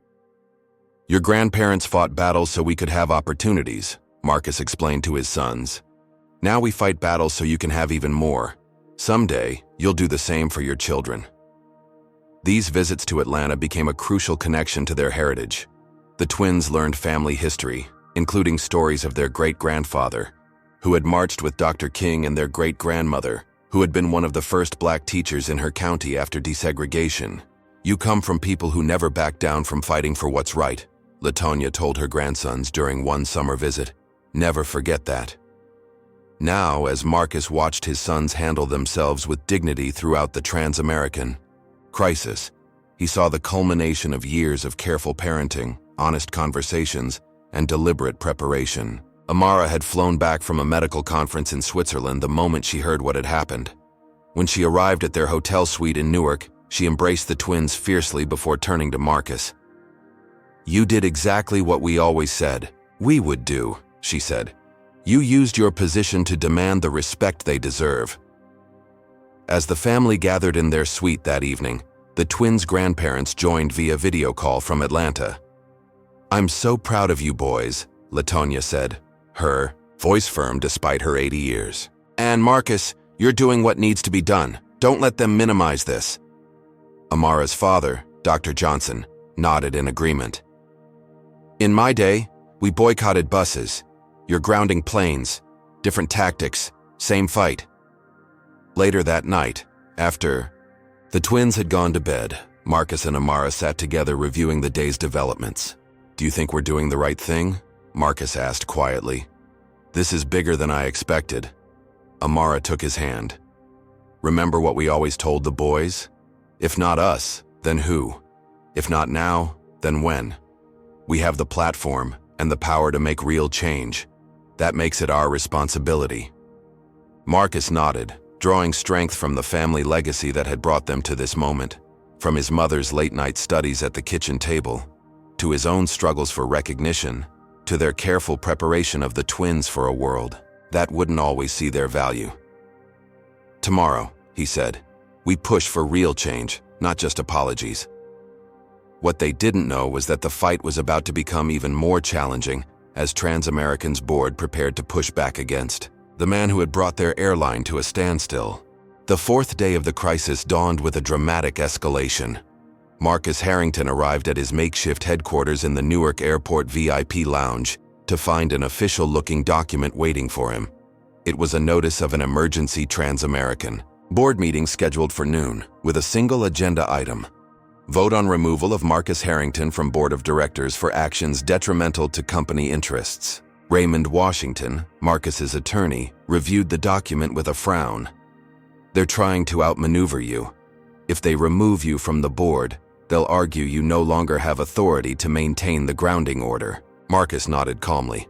Your grandparents fought battles so we could have opportunities, Marcus explained to his sons. Now we fight battles so you can have even more. Someday, you'll do the same for your children. These visits to Atlanta became a crucial connection to their heritage. The twins learned family history, including stories of their great-grandfather, who had marched with Dr. King, and their great-grandmother, who had been one of the first black teachers in her county after desegregation. You come from people who never back down from fighting for what's right, LaTonya told her grandsons during one summer visit. Never forget that. Now, as Marcus watched his sons handle themselves with dignity throughout the TransAmerican crisis, he saw the culmination of years of careful parenting, honest conversations, and deliberate preparation. Amara had flown back from a medical conference in Switzerland the moment she heard what had happened. When she arrived at their hotel suite in Newark, she embraced the twins fiercely before turning to Marcus. You did exactly what we always said we would do, she said. You used your position to demand the respect they deserve. As the family gathered in their suite that evening, the twins' grandparents joined via video call from Atlanta. I'm so proud of you boys, LaTonya said, her voice firm despite her 80 years. And Marcus, you're doing what needs to be done. Don't let them minimize this. Amara's father, Dr. Johnson, nodded in agreement. In my day, we boycotted buses. You're grounding planes. Different tactics, same fight. Later that night, after the twins had gone to bed, Marcus and Amara sat together reviewing the day's developments. Do you think we're doing the right thing? Marcus asked quietly. This is bigger than I expected. Amara took his hand. Remember what we always told the boys? If not us, then who? If not now, then when? We have the platform and the power to make real change. That makes it our responsibility. Marcus nodded, drawing strength from the family legacy that had brought them to this moment, from his mother's late-night studies at the kitchen table, to his own struggles for recognition, to their careful preparation of the twins for a world that wouldn't always see their value. Tomorrow, he said, we push for real change, not just apologies. What they didn't know was that the fight was about to become even more challenging as TransAmerican's board prepared to push back against the man who had brought their airline to a standstill. The fourth day of the crisis dawned with a dramatic escalation. Marcus Harrington arrived at his makeshift headquarters in the Newark Airport VIP lounge to find an official-looking document waiting for him. It was a notice of an emergency TransAmerican board meeting scheduled for noon, with a single agenda item. Vote on removal of Marcus Harrington from board of directors for actions detrimental to company interests. Raymond Washington, Marcus's attorney, reviewed the document with a frown. They're trying to outmaneuver you. If they remove you from the board, they'll argue you no longer have authority to maintain the grounding order. Marcus nodded calmly.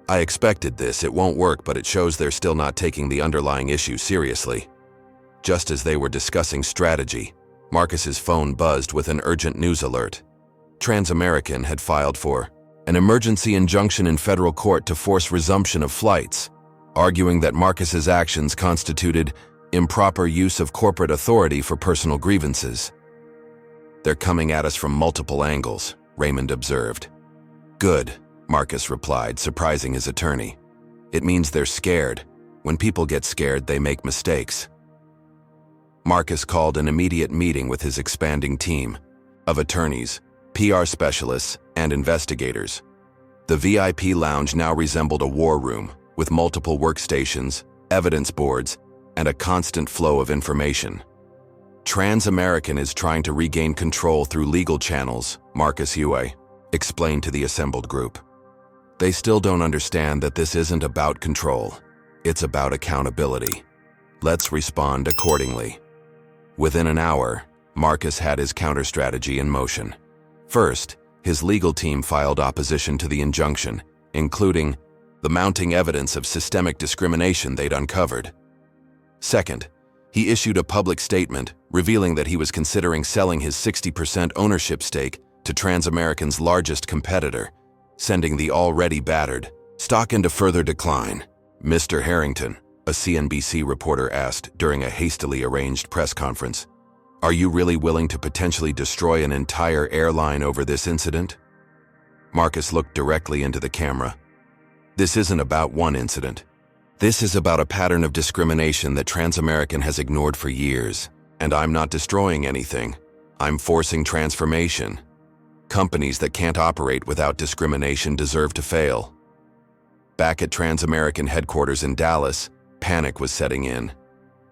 I expected this. It won't work, but it shows they're still not taking the underlying issue seriously. Just as they were discussing strategy, Marcus's phone buzzed with an urgent news alert. TransAmerican had filed for an emergency injunction in federal court to force resumption of flights, arguing that Marcus's actions constituted improper use of corporate authority for personal grievances. They're coming at us from multiple angles, Raymond observed. Good, Marcus replied, surprising his attorney. "It means they're scared. When people get scared, they make mistakes." Marcus called an immediate meeting with his expanding team of attorneys, PR specialists, and investigators. The VIP lounge now resembled a war room, with multiple workstations, evidence boards, and a constant flow of information. "TransAmerican is trying to regain control through legal channels," Marcus Huey explained to the assembled group. "They still don't understand that this isn't about control. It's about accountability. Let's respond accordingly." Within an hour, Marcus had his counter-strategy in motion. First, his legal team filed opposition to the injunction, including the mounting evidence of systemic discrimination they'd uncovered. Second, he issued a public statement revealing that he was considering selling his 60% ownership stake to TransAmerican's largest competitor, sending the already battered stock into further decline. "Mr. Harrington," a CNBC reporter asked during a hastily arranged press conference, "are you really willing to potentially destroy an entire airline over this incident?" Marcus looked directly into the camera. "This isn't about one incident. This is about a pattern of discrimination that TransAmerican has ignored for years. And I'm not destroying anything. I'm forcing transformation. Companies that can't operate without discrimination deserve to fail." Back at TransAmerican headquarters in Dallas, panic was setting in.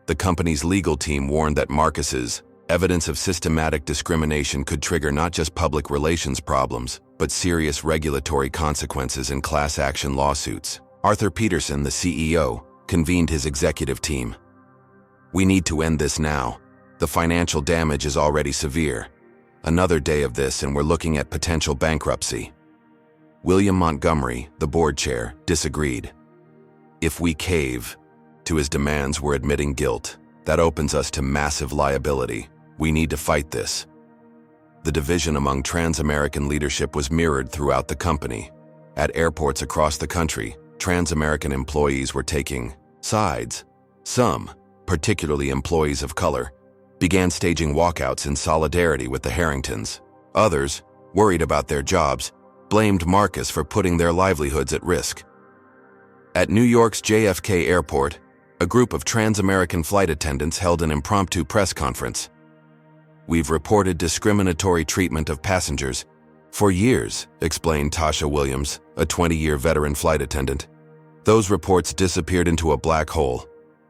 The company's legal team warned that Marcus's evidence of systematic discrimination could trigger not just public relations problems, but serious regulatory consequences in class action lawsuits. Arthur Peterson, the CEO, convened his executive team. "We need to end this now. The financial damage is already severe. Another day of this and we're looking at potential bankruptcy." William Montgomery, the board chair, disagreed. "If we cave to his demands, we're admitting guilt. That opens us to massive liability. We need to fight this." The division among TransAmerican leadership was mirrored throughout the company. At airports across the country, TransAmerican employees were taking sides. Some, particularly employees of color, began staging walkouts in solidarity with the Harringtons. Others, worried about their jobs, blamed Marcus for putting their livelihoods at risk. At New York's JFK Airport, a group of TransAmerican flight attendants held an impromptu press conference. "We've reported discriminatory treatment of passengers for years," explained Tasha Williams, a 20-year veteran flight attendant. "Those reports disappeared into a black hole.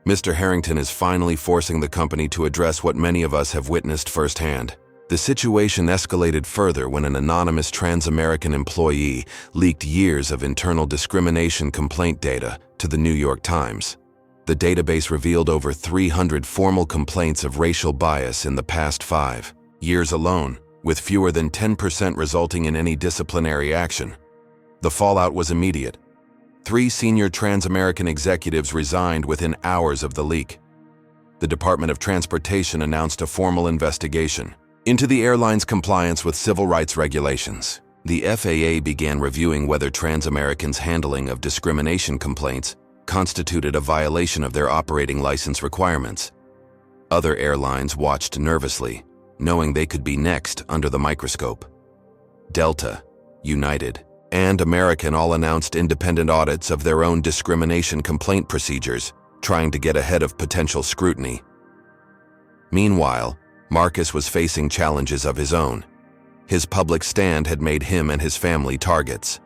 Mr. Harrington is finally forcing the company to address what many of us have witnessed firsthand." The situation escalated further when an anonymous TransAmerican employee leaked years of internal discrimination complaint data to the New York Times. The database revealed over 300 formal complaints of racial bias in the past 5 years alone, with fewer than 10% resulting in any disciplinary action. The fallout was immediate. 3 senior TransAmerican executives resigned within hours of the leak. The Department of Transportation announced a formal investigation into the airline's compliance with civil rights regulations. The FAA began reviewing whether TransAmerican's handling of discrimination complaints constituted a violation of their operating license requirements. Other airlines watched nervously, knowing they could be next under the microscope. Delta, United, and American all announced independent audits of their own discrimination complaint procedures, trying to get ahead of potential scrutiny. Meanwhile, Marcus was facing challenges of his own. His public stand had made him and his family targets.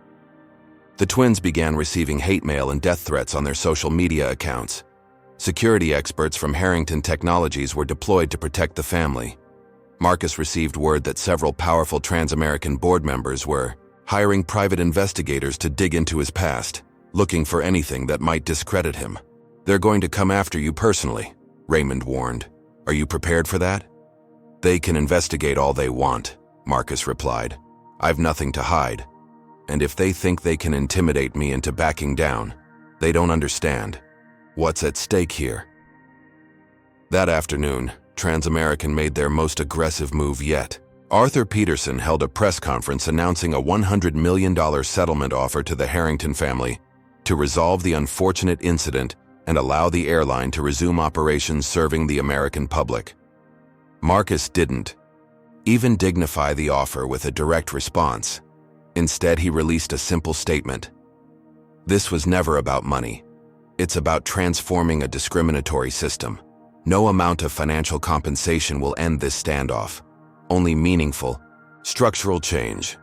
The twins began receiving hate mail and death threats on their social media accounts. Security experts from Harrington Technologies were deployed to protect the family. Marcus received word that several powerful TransAmerican board members were hiring private investigators to dig into his past, looking for anything that might discredit him. "They're going to come after you personally," Raymond warned. "Are you prepared for that?" "They can investigate all they want," Marcus replied. "I've nothing to hide. And if they think they can intimidate me into backing down, they don't understand what's at stake here." That afternoon, TransAmerican made their most aggressive move yet. Arthur Peterson held a press conference announcing a $100 million settlement offer to the Harrington family to resolve the unfortunate incident and allow the airline to resume operations serving the American public. Marcus didn't even dignify the offer with a direct response. Instead, he released a simple statement. This was never about money. It's about transforming a discriminatory system. No amount of financial compensation will end this standoff. Only meaningful, structural change.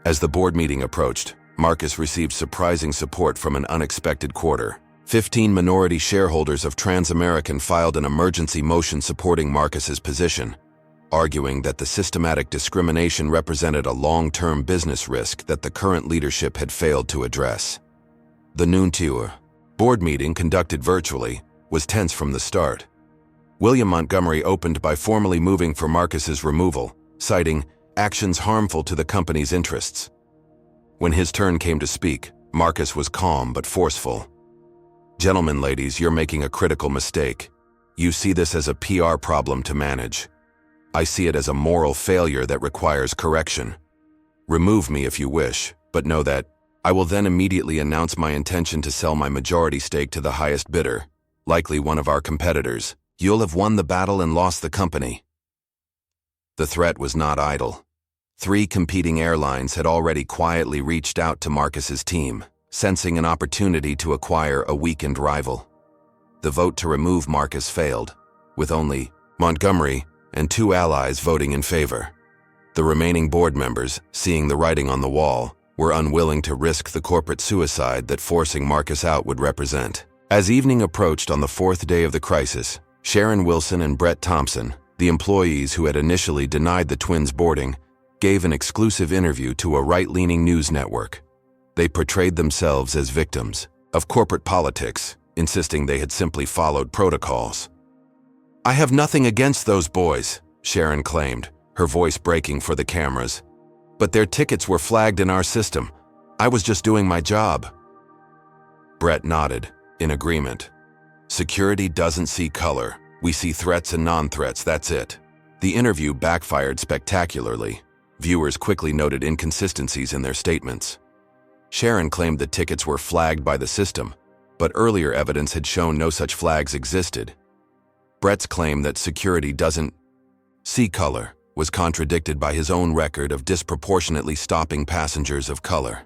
As the board meeting approached, Marcus received surprising support from an unexpected quarter. 15 minority shareholders of TransAmerican filed an emergency motion supporting Marcus's position, arguing that the systematic discrimination represented a long-term business risk that the current leadership had failed to address. The noon board meeting, conducted virtually, was tense from the start. William Montgomery opened by formally moving for Marcus's removal, citing actions harmful to the company's interests. When his turn came to speak, Marcus was calm but forceful. Gentlemen, ladies, you're making a critical mistake. You see this as a PR problem to manage. I see it as a moral failure that requires correction. Remove me if you wish, but know that I will then immediately announce my intention to sell my majority stake to the highest bidder, likely one of our competitors. You'll have won the battle and lost the company. The threat was not idle. 3 competing airlines had already quietly reached out to Marcus's team, sensing an opportunity to acquire a weakened rival. The vote to remove Marcus failed, with only Montgomery and 2 allies voting in favor. The remaining board members, seeing the writing on the wall, were unwilling to risk the corporate suicide that forcing Marcus out would represent. As evening approached on the 4th day of the crisis, Sharon Wilson and Brett Thompson, the employees who had initially denied the twins boarding, gave an exclusive interview to a right-leaning news network. They portrayed themselves as victims of corporate politics, insisting they had simply followed protocols. I have nothing against those boys, Sharon claimed, her voice breaking for the cameras. But their tickets were flagged in our system. I was just doing my job. Brett nodded, in agreement. Security doesn't see color. We see threats and non-threats, that's it. The interview backfired spectacularly. Viewers quickly noted inconsistencies in their statements. Sharon claimed the tickets were flagged by the system, but earlier evidence had shown no such flags existed. Brett's claim that security doesn't see color was contradicted by his own record of disproportionately stopping passengers of color.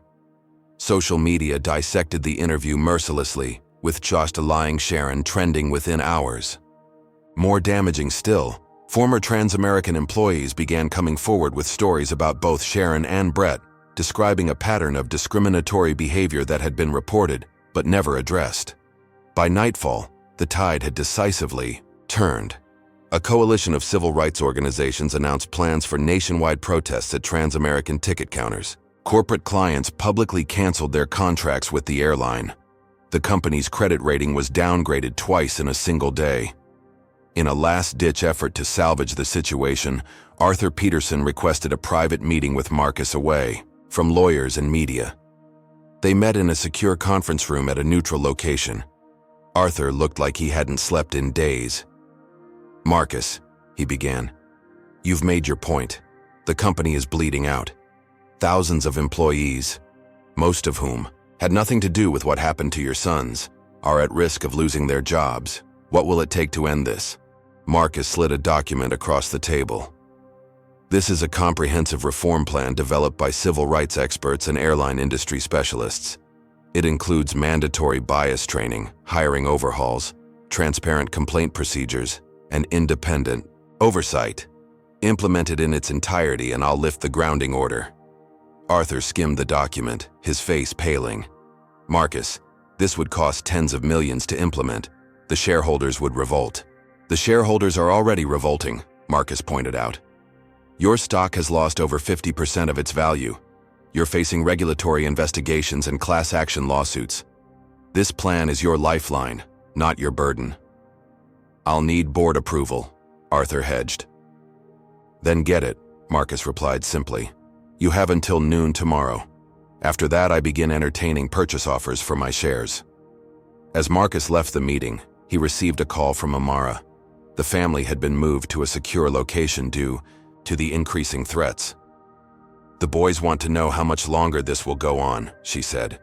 Social media dissected the interview mercilessly, with just lying Sharon trending within hours. More damaging still, former TransAmerican employees began coming forward with stories about both Sharon and Brett, describing a pattern of discriminatory behavior that had been reported, but never addressed. By nightfall, the tide had decisively turned. A coalition of civil rights organizations announced plans for nationwide protests at TransAmerican ticket counters. Corporate clients publicly canceled their contracts with the airline. The company's credit rating was downgraded twice in a single day. In a last-ditch effort to salvage the situation, Arthur Peterson requested a private meeting with Marcus away from lawyers and media. They met in a secure conference room at a neutral location. Arthur looked like he hadn't slept in days. Marcus, he began, you've made your point. The company is bleeding out. Thousands of employees, most of whom had nothing to do with what happened to your sons, are at risk of losing their jobs. What will it take to end this? Marcus slid a document across the table. This is a comprehensive reform plan developed by civil rights experts and airline industry specialists. It includes mandatory bias training, hiring overhauls, transparent complaint procedures, and independent oversight. Implemented in its entirety and I'll lift the grounding order. Arthur skimmed the document, his face paling. Marcus, this would cost tens of millions to implement. The shareholders would revolt. The shareholders are already revolting, Marcus pointed out. Your stock has lost over 50% of its value. You're facing regulatory investigations and class action lawsuits. This plan is your lifeline, not your burden. I'll need board approval, Arthur hedged. Then get it, Marcus replied simply. You have until noon tomorrow. After that, I begin entertaining purchase offers for my shares. As Marcus left the meeting, he received a call from Amara. The family had been moved to a secure location due to the increasing threats. The boys want to know how much longer this will go on, she said.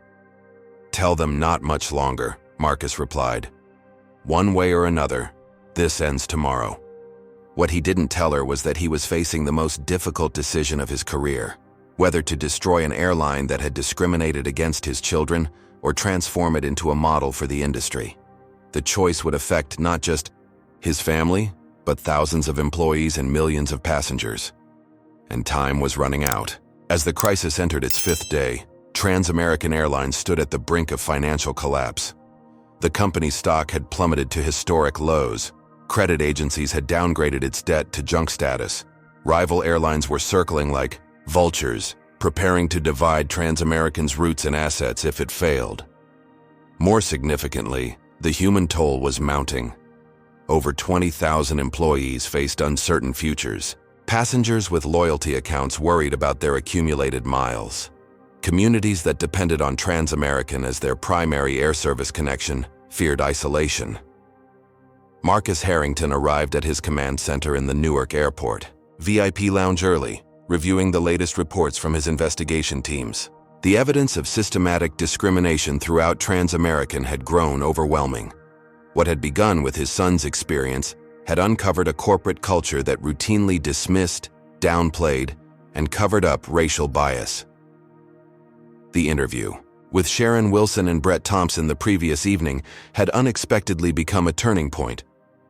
Tell them not much longer, Marcus replied. One way or another, this ends tomorrow. What he didn't tell her was that he was facing the most difficult decision of his career. whether to destroy an airline that had discriminated against his children or transform it into a model for the industry. The choice would affect not just his family, but thousands of employees and millions of passengers. And time was running out. As the crisis entered its fifth day, TransAmerican Airlines stood at the brink of financial collapse. The company's stock had plummeted to historic lows. Credit agencies had downgraded its debt to junk status. Rival airlines were circling like vultures, preparing to divide TransAmerican's routes and assets if it failed. More significantly, the human toll was mounting. Over 20,000 employees faced uncertain futures. Passengers with loyalty accounts worried about their accumulated miles. Communities that depended on TransAmerican as their primary air service connection feared isolation. Marcus Harrington arrived at his command center in the Newark airport, VIP lounge early, reviewing the latest reports from his investigation teams. The evidence of systematic discrimination throughout TransAmerican had grown overwhelming. What had begun with his son's experience had uncovered a corporate culture that routinely dismissed, downplayed, and covered up racial bias. The interview with Sharon Wilson and Brett Thompson the previous evening had unexpectedly become a turning point.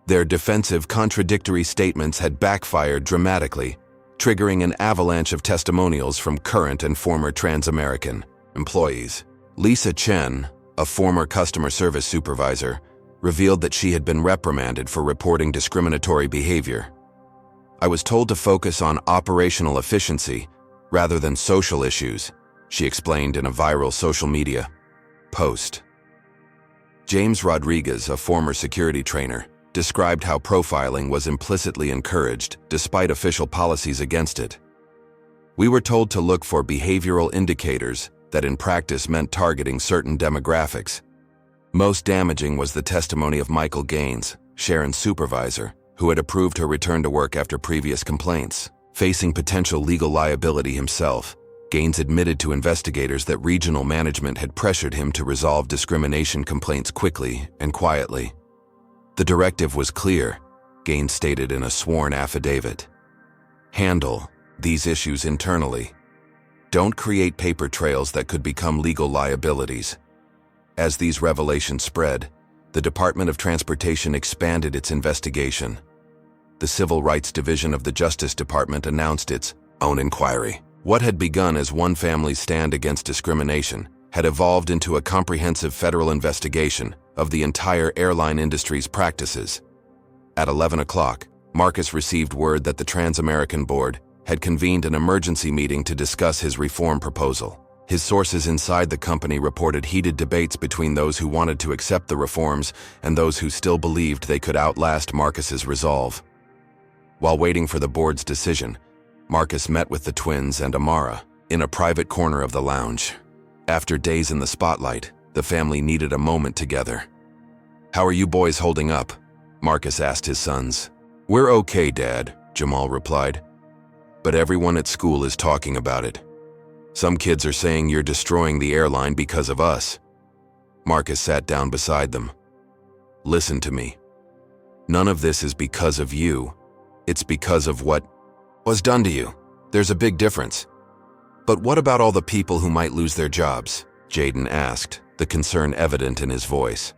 Their defensive, contradictory statements had backfired dramatically, triggering an avalanche of testimonials from current and former TransAmerican employees. Lisa Chen, a former customer service supervisor, revealed that she had been reprimanded for reporting discriminatory behavior. "I was told to focus on operational efficiency rather than social issues," she explained in a viral social media post. James Rodriguez, a former security trainer, described how profiling was implicitly encouraged despite official policies against it. "We were told to look for behavioral indicators that in practice meant targeting certain demographics." Most damaging was the testimony of Michael Gaines, Sharon's supervisor, who had approved her return to work after previous complaints. Facing potential legal liability himself, Gaines admitted to investigators that regional management had pressured him to resolve discrimination complaints quickly and quietly. The directive was clear, Gaines stated in a sworn affidavit. "Handle these issues internally. Don't create paper trails that could become legal liabilities." As these revelations spread, the Department of Transportation expanded its investigation. The Civil Rights Division of the Justice Department announced its own inquiry. What had begun as one family's stand against discrimination had evolved into a comprehensive federal investigation of the entire airline industry's practices. At 11 o'clock, Marcus received word that the TransAmerican board had convened an emergency meeting to discuss his reform proposal. His sources inside the company reported heated debates between those who wanted to accept the reforms and those who still believed they could outlast Marcus's resolve. While waiting for the board's decision, Marcus met with the twins and Amara in a private corner of the lounge. After days in the spotlight, the family needed a moment together. "How are you boys holding up?" Marcus asked his sons. "We're okay, Dad," Jamal replied. "But everyone at school is talking about it. Some kids are saying you're destroying the airline because of us." Marcus sat down beside them. "Listen to me. None of this is because of you. It's because of what was done to you. There's a big difference." "But what about all the people who might lose their jobs?" Jayden asked, the concern evident in his voice.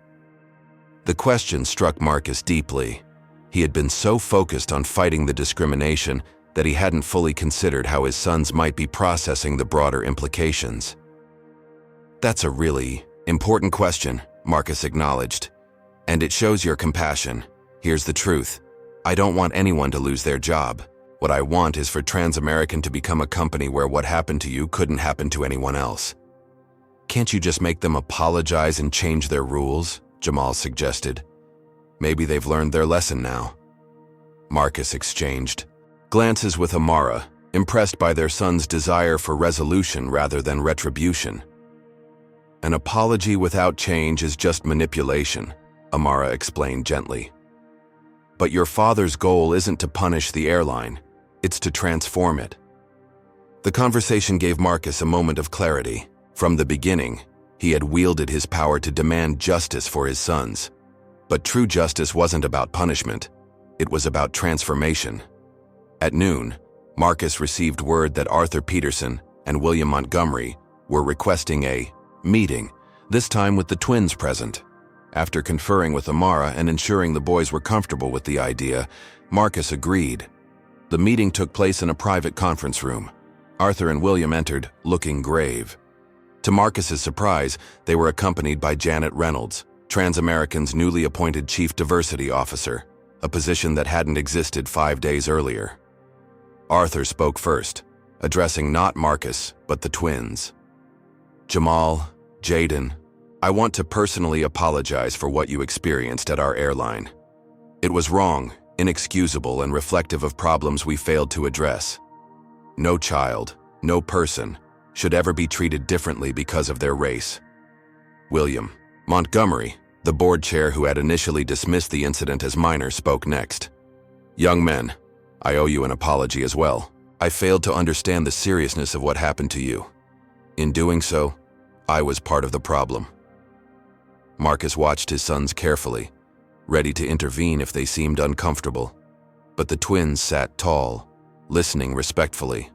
The question struck Marcus deeply. He had been so focused on fighting the discrimination that he hadn't fully considered how his sons might be processing the broader implications. "That's a really important question," Marcus acknowledged. "And it shows your compassion. Here's the truth. I don't want anyone to lose their job. What I want is for TransAmerican to become a company where what happened to you couldn't happen to anyone else." "Can't you just make them apologize and change their rules?" Jamal suggested. "Maybe they've learned their lesson now." Marcus exchanged glances with Amara, impressed by their son's desire for resolution rather than retribution. "An apology without change is just manipulation," Amara explained gently. "But your father's goal isn't to punish the airline, it's to transform it." The conversation gave Marcus a moment of clarity. From the beginning, he had wielded his power to demand justice for his sons. But true justice wasn't about punishment, it was about transformation. At noon, Marcus received word that Arthur Peterson, and William Montgomery were requesting a meeting, this time with the twins present. After conferring with Amara and ensuring the boys were comfortable with the idea, Marcus agreed. The meeting took place in a private conference room. Arthur and William entered, looking grave. To Marcus's surprise, they were accompanied by Janet Reynolds, TransAmerican's newly appointed Chief Diversity Officer, a position that hadn't existed 5 days earlier. Arthur spoke first, addressing not Marcus, but the twins. Jamal, Jayden, I want to personally apologize for what you experienced at our airline. It was wrong, inexcusable, and reflective of problems we failed to address. No child, no person, should ever be treated differently because of their race. William Montgomery, the board chair who had initially dismissed the incident as minor, spoke next. Young men, I owe you an apology as well. I failed to understand the seriousness of what happened to you. In doing so, I was part of the problem. Marcus watched his sons carefully, ready to intervene if they seemed uncomfortable, but the twins sat tall, listening respectfully.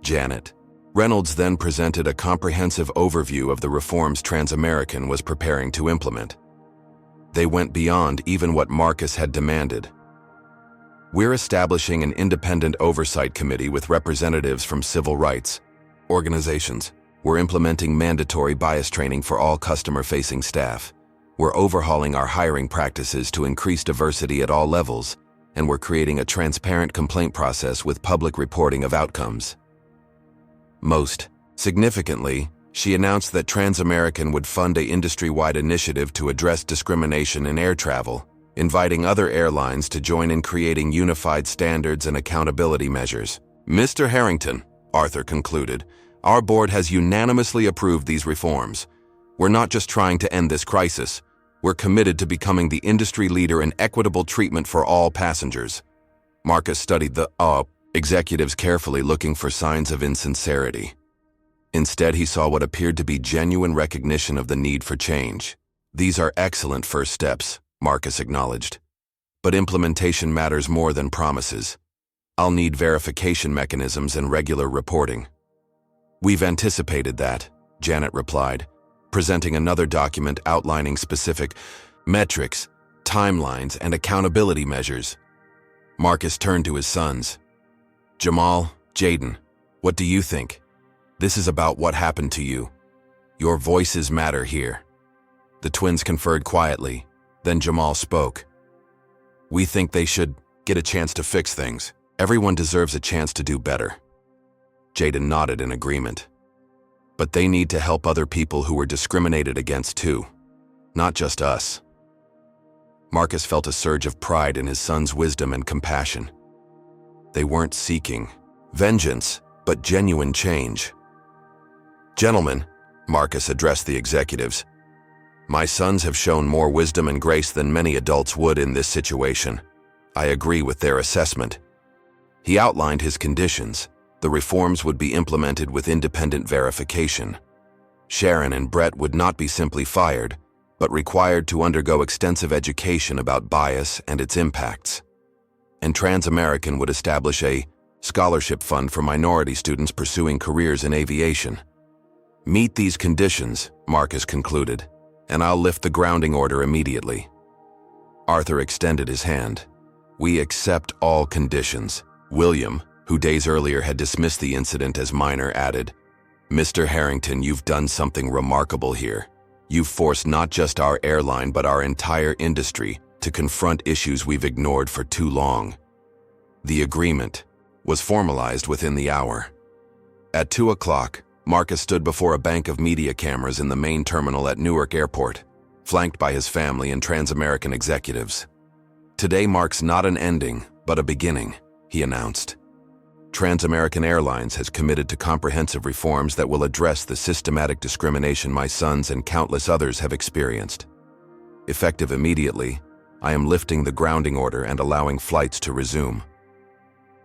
Janet Reynolds then presented a comprehensive overview of the reforms TransAmerican was preparing to implement. They went beyond even what Marcus had demanded. We're establishing an independent oversight committee with representatives from civil rights organizations. We're implementing mandatory bias training for all customer-facing staff. We're overhauling our hiring practices to increase diversity at all levels, and we're creating a transparent complaint process with public reporting of outcomes. Most significantly, she announced that TransAmerican would fund an industry-wide initiative to address discrimination in air travel, inviting other airlines to join in creating unified standards and accountability measures. Mr. Harrington, Arthur concluded, our board has unanimously approved these reforms. We're not just trying to end this crisis. We're committed to becoming the industry leader in equitable treatment for all passengers. Marcus studied the executives carefully, looking for signs of insincerity. Instead, he saw what appeared to be genuine recognition of the need for change. These are excellent first steps, Marcus acknowledged. But implementation matters more than promises. I'll need verification mechanisms and regular reporting. We've anticipated that, Janet replied, presenting another document outlining specific metrics, timelines, and accountability measures. Marcus turned to his sons. Jamal, Jayden, what do you think? This is about what happened to you. Your voices matter here. The twins conferred quietly, then Jamal spoke. We think they should get a chance to fix things. Everyone deserves a chance to do better. Jayden nodded in agreement. But they need to help other people who were discriminated against too, not just us. Marcus felt a surge of pride in his son's wisdom and compassion. They weren't seeking vengeance, but genuine change. Gentlemen, Marcus addressed the executives, my sons have shown more wisdom and grace than many adults would in this situation. I agree with their assessment. He outlined his conditions. The reforms would be implemented with independent verification. Sharon and Brett would not be simply fired, but required to undergo extensive education about bias and its impacts. And TransAmerican would establish a scholarship fund for minority students pursuing careers in aviation. Meet these conditions, Marcus concluded, and I'll lift the grounding order immediately. Arthur extended his hand. We accept all conditions. William, who days earlier had dismissed the incident as minor, added, Mr. Harrington, you've done something remarkable here. You've forced not just our airline but our entire industry to confront issues we've ignored for too long. The agreement was formalized within the hour. At 2 o'clock, Marcus stood before a bank of media cameras in the main terminal at Newark Airport, flanked by his family and TransAmerican executives. Today marks not an ending, but a beginning, he announced. TransAmerican Airlines has committed to comprehensive reforms that will address the systematic discrimination my sons and countless others have experienced. Effective immediately, I am lifting the grounding order and allowing flights to resume.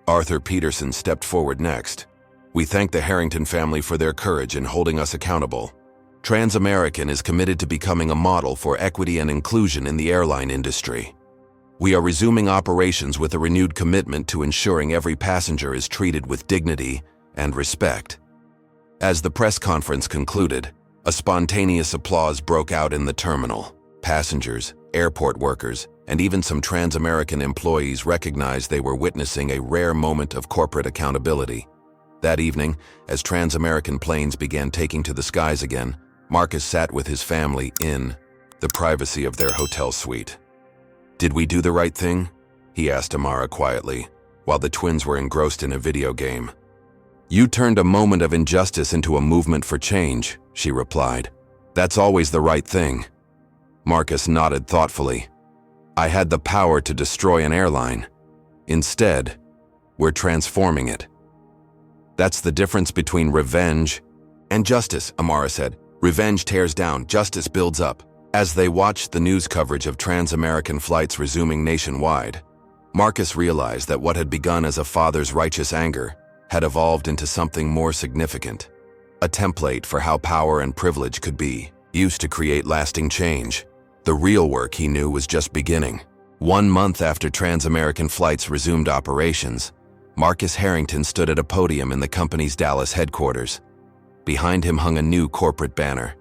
Arthur Peterson stepped forward next. We thank the Harrington family for their courage in holding us accountable. TransAmerican is committed to becoming a model for equity and inclusion in the airline industry. We are resuming operations with a renewed commitment to ensuring every passenger is treated with dignity and respect. As the press conference concluded, a spontaneous applause broke out in the terminal. Passengers, airport workers, and even some TransAmerican employees recognized they were witnessing a rare moment of corporate accountability. That evening, as TransAmerican planes began taking to the skies again, Marcus sat with his family in the privacy of their hotel suite. "Did we do the right thing?" he asked Amara quietly, while the twins were engrossed in a video game. "You turned a moment of injustice into a movement for change," she replied. "That's always the right thing." Marcus nodded thoughtfully. "I had the power to destroy an airline. Instead, we're transforming it." "That's the difference between revenge and justice," Amara said. "Revenge tears down, justice builds up." As they watched the news coverage of TransAmerican flights resuming nationwide, Marcus realized that what had begun as a father's righteous anger had evolved into something more significant, a template for how power and privilege could be used to create lasting change. The real work, he knew, was just beginning. 1 month after TransAmerican flights resumed operations, Marcus Harrington stood at a podium in the company's Dallas headquarters. Behind him hung a new corporate banner: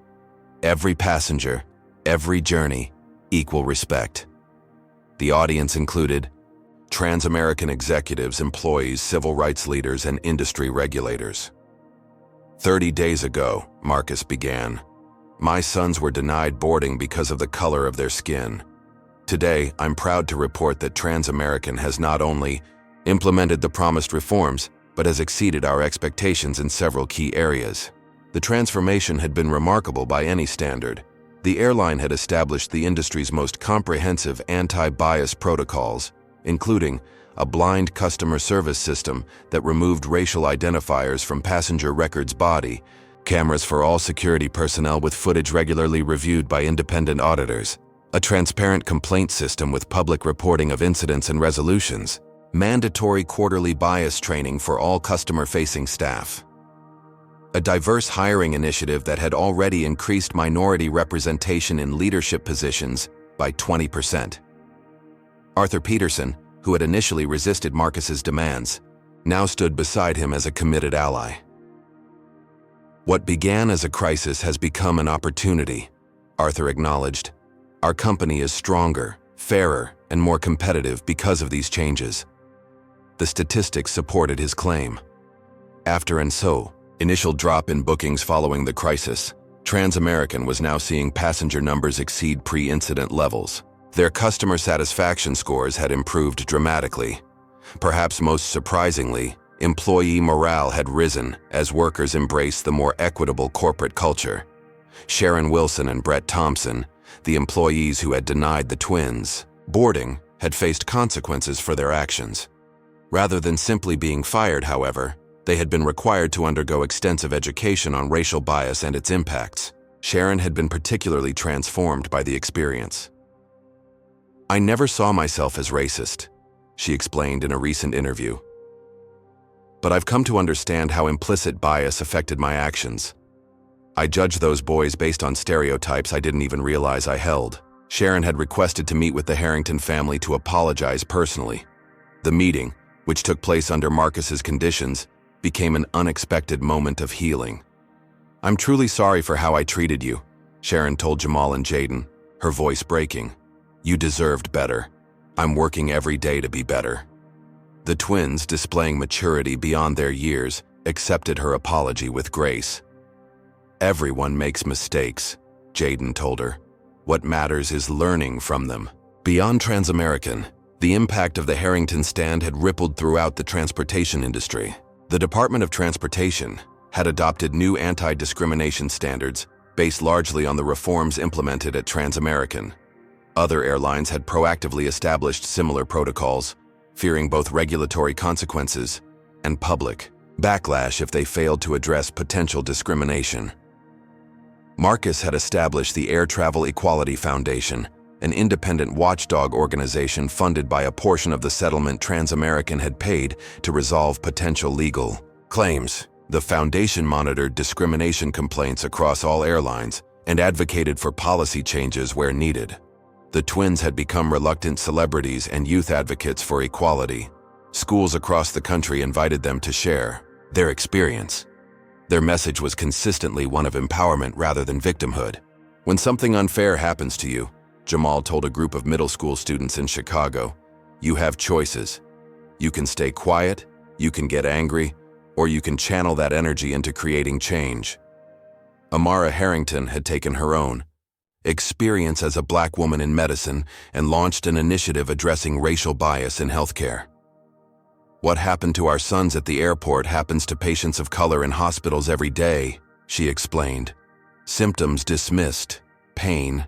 "Every passenger, every journey, equal respect." The audience included TransAmerican executives, employees, civil rights leaders, and industry regulators. 30 days ago, Marcus began, my sons were denied boarding because of the color of their skin. Today, I'm proud to report that TransAmerican has not only implemented the promised reforms, but has exceeded our expectations in several key areas. The transformation had been remarkable by any standard. The airline had established the industry's most comprehensive anti-bias protocols, including a blind customer service system that removed racial identifiers from passenger records body, cameras for all security personnel with footage regularly reviewed by independent auditors, a transparent complaint system with public reporting of incidents and resolutions, mandatory quarterly bias training for all customer-facing staff, a diverse hiring initiative that had already increased minority representation in leadership positions by 20%. Arthur Peterson, who had initially resisted Marcus's demands, now stood beside him as a committed ally. "What began as a crisis has become an opportunity," Arthur acknowledged. "Our company is stronger, fairer, and more competitive because of these changes." The statistics supported his claim. After an initial drop in bookings following the crisis, TransAmerican was now seeing passenger numbers exceed pre-incident levels. Their customer satisfaction scores had improved dramatically. Perhaps most surprisingly, employee morale had risen as workers embraced the more equitable corporate culture. Sharon Wilson and Brett Thompson, the employees who had denied the twins boarding, had faced consequences for their actions. Rather than simply being fired, however, they had been required to undergo extensive education on racial bias and its impacts. Sharon had been particularly transformed by the experience. "I never saw myself as racist," she explained in a recent interview. "But I've come to understand how implicit bias affected my actions. I judged those boys based on stereotypes I didn't even realize I held." Sharon had requested to meet with the Harrington family to apologize personally. The meeting, which took place under Marcus's conditions, became an unexpected moment of healing. "I'm truly sorry for how I treated you," Sharon told Jamal and Jayden, her voice breaking. "You deserved better. I'm working every day to be better." The twins, displaying maturity beyond their years, accepted her apology with grace. "Everyone makes mistakes," Jayden told her. "What matters is learning from them." Beyond TransAmerican, the impact of the Harrington stand had rippled throughout the transportation industry. The Department of Transportation had adopted new anti-discrimination standards based largely on the reforms implemented at TransAmerican. Other airlines had proactively established similar protocols, fearing both regulatory consequences and public backlash if they failed to address potential discrimination. Marcus had established the Air Travel Equality Foundation, an independent watchdog organization funded by a portion of the settlement TransAmerican had paid to resolve potential legal claims. The foundation monitored discrimination complaints across all airlines and advocated for policy changes where needed. The twins had become reluctant celebrities and youth advocates for equality. Schools across the country invited them to share their experience. Their message was consistently one of empowerment rather than victimhood. "When something unfair happens to you," Jamal told a group of middle school students in Chicago, "you have choices. You can stay quiet, you can get angry, or you can channel that energy into creating change." Amara Harrington had taken her own experience as a Black woman in medicine and launched an initiative addressing racial bias in healthcare. "What happened to our sons at the airport happens to patients of color in hospitals every day," she explained. Symptoms dismissed, pain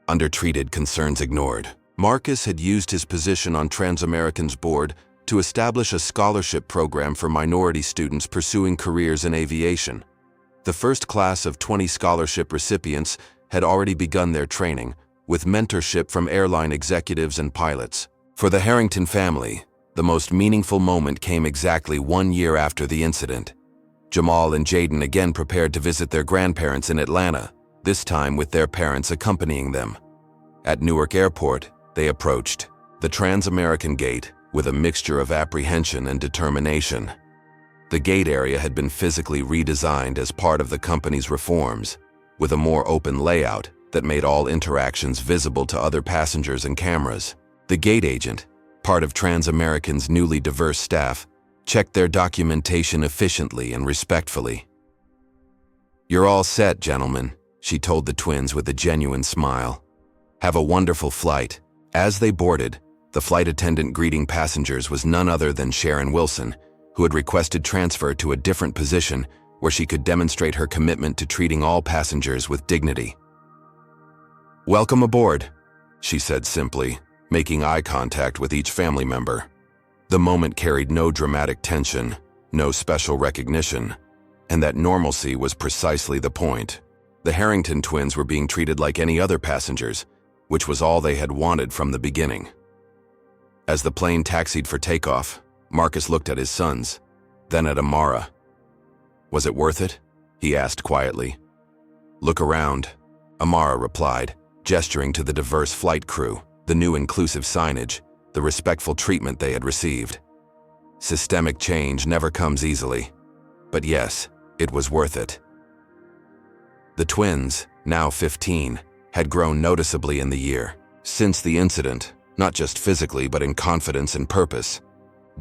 undertreated, concerns ignored. Marcus had used his position on TransAmerican's board to establish a scholarship program for minority students pursuing careers in aviation. The first class of 20 scholarship recipients had already begun their training, with mentorship from airline executives and pilots. For the Harrington family, the most meaningful moment came exactly 1 year after the incident. Jamal and Jayden again prepared to visit their grandparents in Atlanta, this time with their parents accompanying them. At Newark Airport, they approached the TransAmerican gate with a mixture of apprehension and determination. The gate area had been physically redesigned as part of the company's reforms, with a more open layout that made all interactions visible to other passengers and cameras. The gate agent, part of TransAmerican's newly diverse staff, checked their documentation efficiently and respectfully. "You're all set, gentlemen," she told the twins with a genuine smile. "Have a wonderful flight." As they boarded, the flight attendant greeting passengers was none other than Sharon Wilson, who had requested transfer to a different position where she could demonstrate her commitment to treating all passengers with dignity. "Welcome aboard," she said simply, making eye contact with each family member. The moment carried no dramatic tension, no special recognition, and that normalcy was precisely the point. The Harrington twins were being treated like any other passengers, which was all they had wanted from the beginning. As the plane taxied for takeoff, Marcus looked at his sons, then at Amara. "Was it worth it?" he asked quietly. "Look around," Amara replied, gesturing to the diverse flight crew, the new inclusive signage, the respectful treatment they had received. Systemic change never comes easily, but yes, it was worth it. The twins, now 15, had grown noticeably in the year since the incident, not just physically but in confidence and purpose.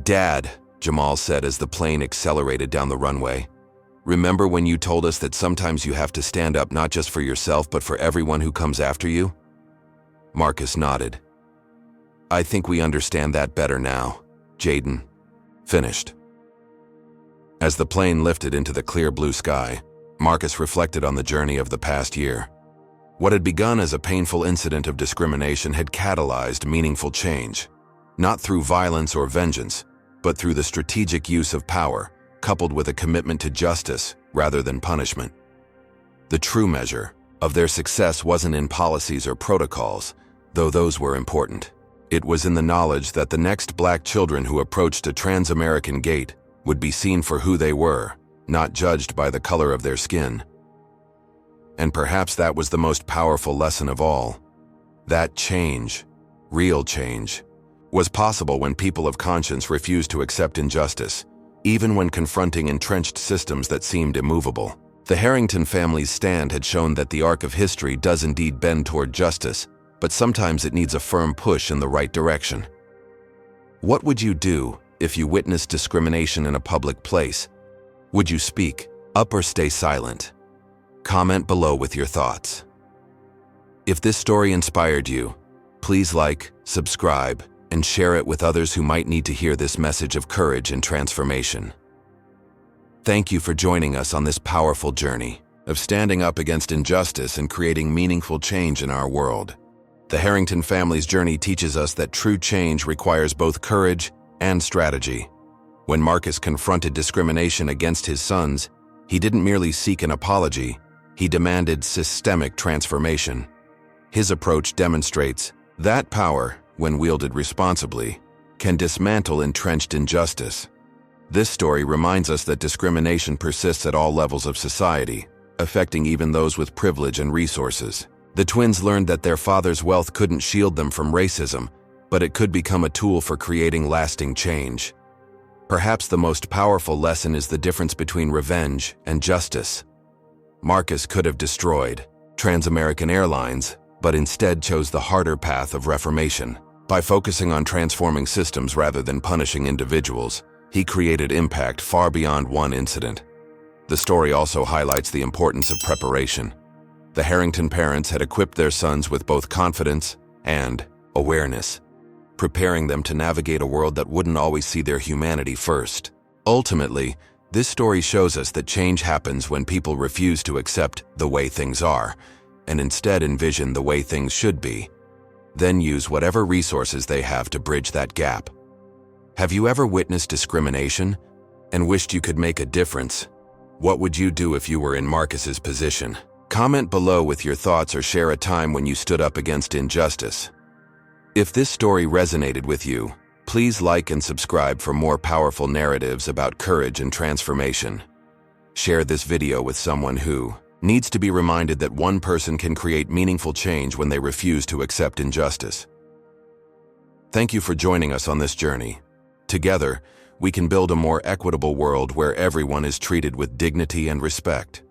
"Dad," Jamal said as the plane accelerated down the runway, "remember when you told us that sometimes you have to stand up not just for yourself but for everyone who comes after you?" Marcus nodded. "I think we understand that better now," Jayden finished. As the plane lifted into the clear blue sky, Marcus reflected on the journey of the past year. What had begun as a painful incident of discrimination had catalyzed meaningful change, not through violence or vengeance, but through the strategic use of power, coupled with a commitment to justice rather than punishment. The true measure of their success wasn't in policies or protocols, though those were important. It was in the knowledge that the next Black children who approached a TransAmerican gate would be seen for who they were, not judged by the color of their skin. And perhaps that was the most powerful lesson of all. That change, real change, was possible when people of conscience refused to accept injustice, even when confronting entrenched systems that seemed immovable. The Harrington family's stand had shown that the arc of history does indeed bend toward justice, but sometimes it needs a firm push in the right direction. What would you do if you witnessed discrimination in a public place? Would you speak up or stay silent? Comment below with your thoughts. If this story inspired you, please like, subscribe, and share it with others who might need to hear this message of courage and transformation. Thank you for joining us on this powerful journey of standing up against injustice and creating meaningful change in our world. The Harrington family's journey teaches us that true change requires both courage and strategy. When Marcus confronted discrimination against his sons, he didn't merely seek an apology, he demanded systemic transformation. His approach demonstrates that power, when wielded responsibly, can dismantle entrenched injustice. This story reminds us that discrimination persists at all levels of society, affecting even those with privilege and resources. The twins learned that their father's wealth couldn't shield them from racism, but it could become a tool for creating lasting change. Perhaps the most powerful lesson is the difference between revenge and justice. Marcus could have destroyed TransAmerican Airlines, but instead chose the harder path of reformation. By focusing on transforming systems rather than punishing individuals, he created impact far beyond one incident. The story also highlights the importance of preparation. The Harrington parents had equipped their sons with both confidence and awareness, preparing them to navigate a world that wouldn't always see their humanity first. Ultimately, this story shows us that change happens when people refuse to accept the way things are, and instead envision the way things should be, then use whatever resources they have to bridge that gap. Have you ever witnessed discrimination and wished you could make a difference? What would you do if you were in Marcus's position? Comment below with your thoughts or share a time when you stood up against injustice. If this story resonated with you, please like and subscribe for more powerful narratives about courage and transformation. Share this video with someone who needs to be reminded that one person can create meaningful change when they refuse to accept injustice. Thank you for joining us on this journey. Together, we can build a more equitable world where everyone is treated with dignity and respect.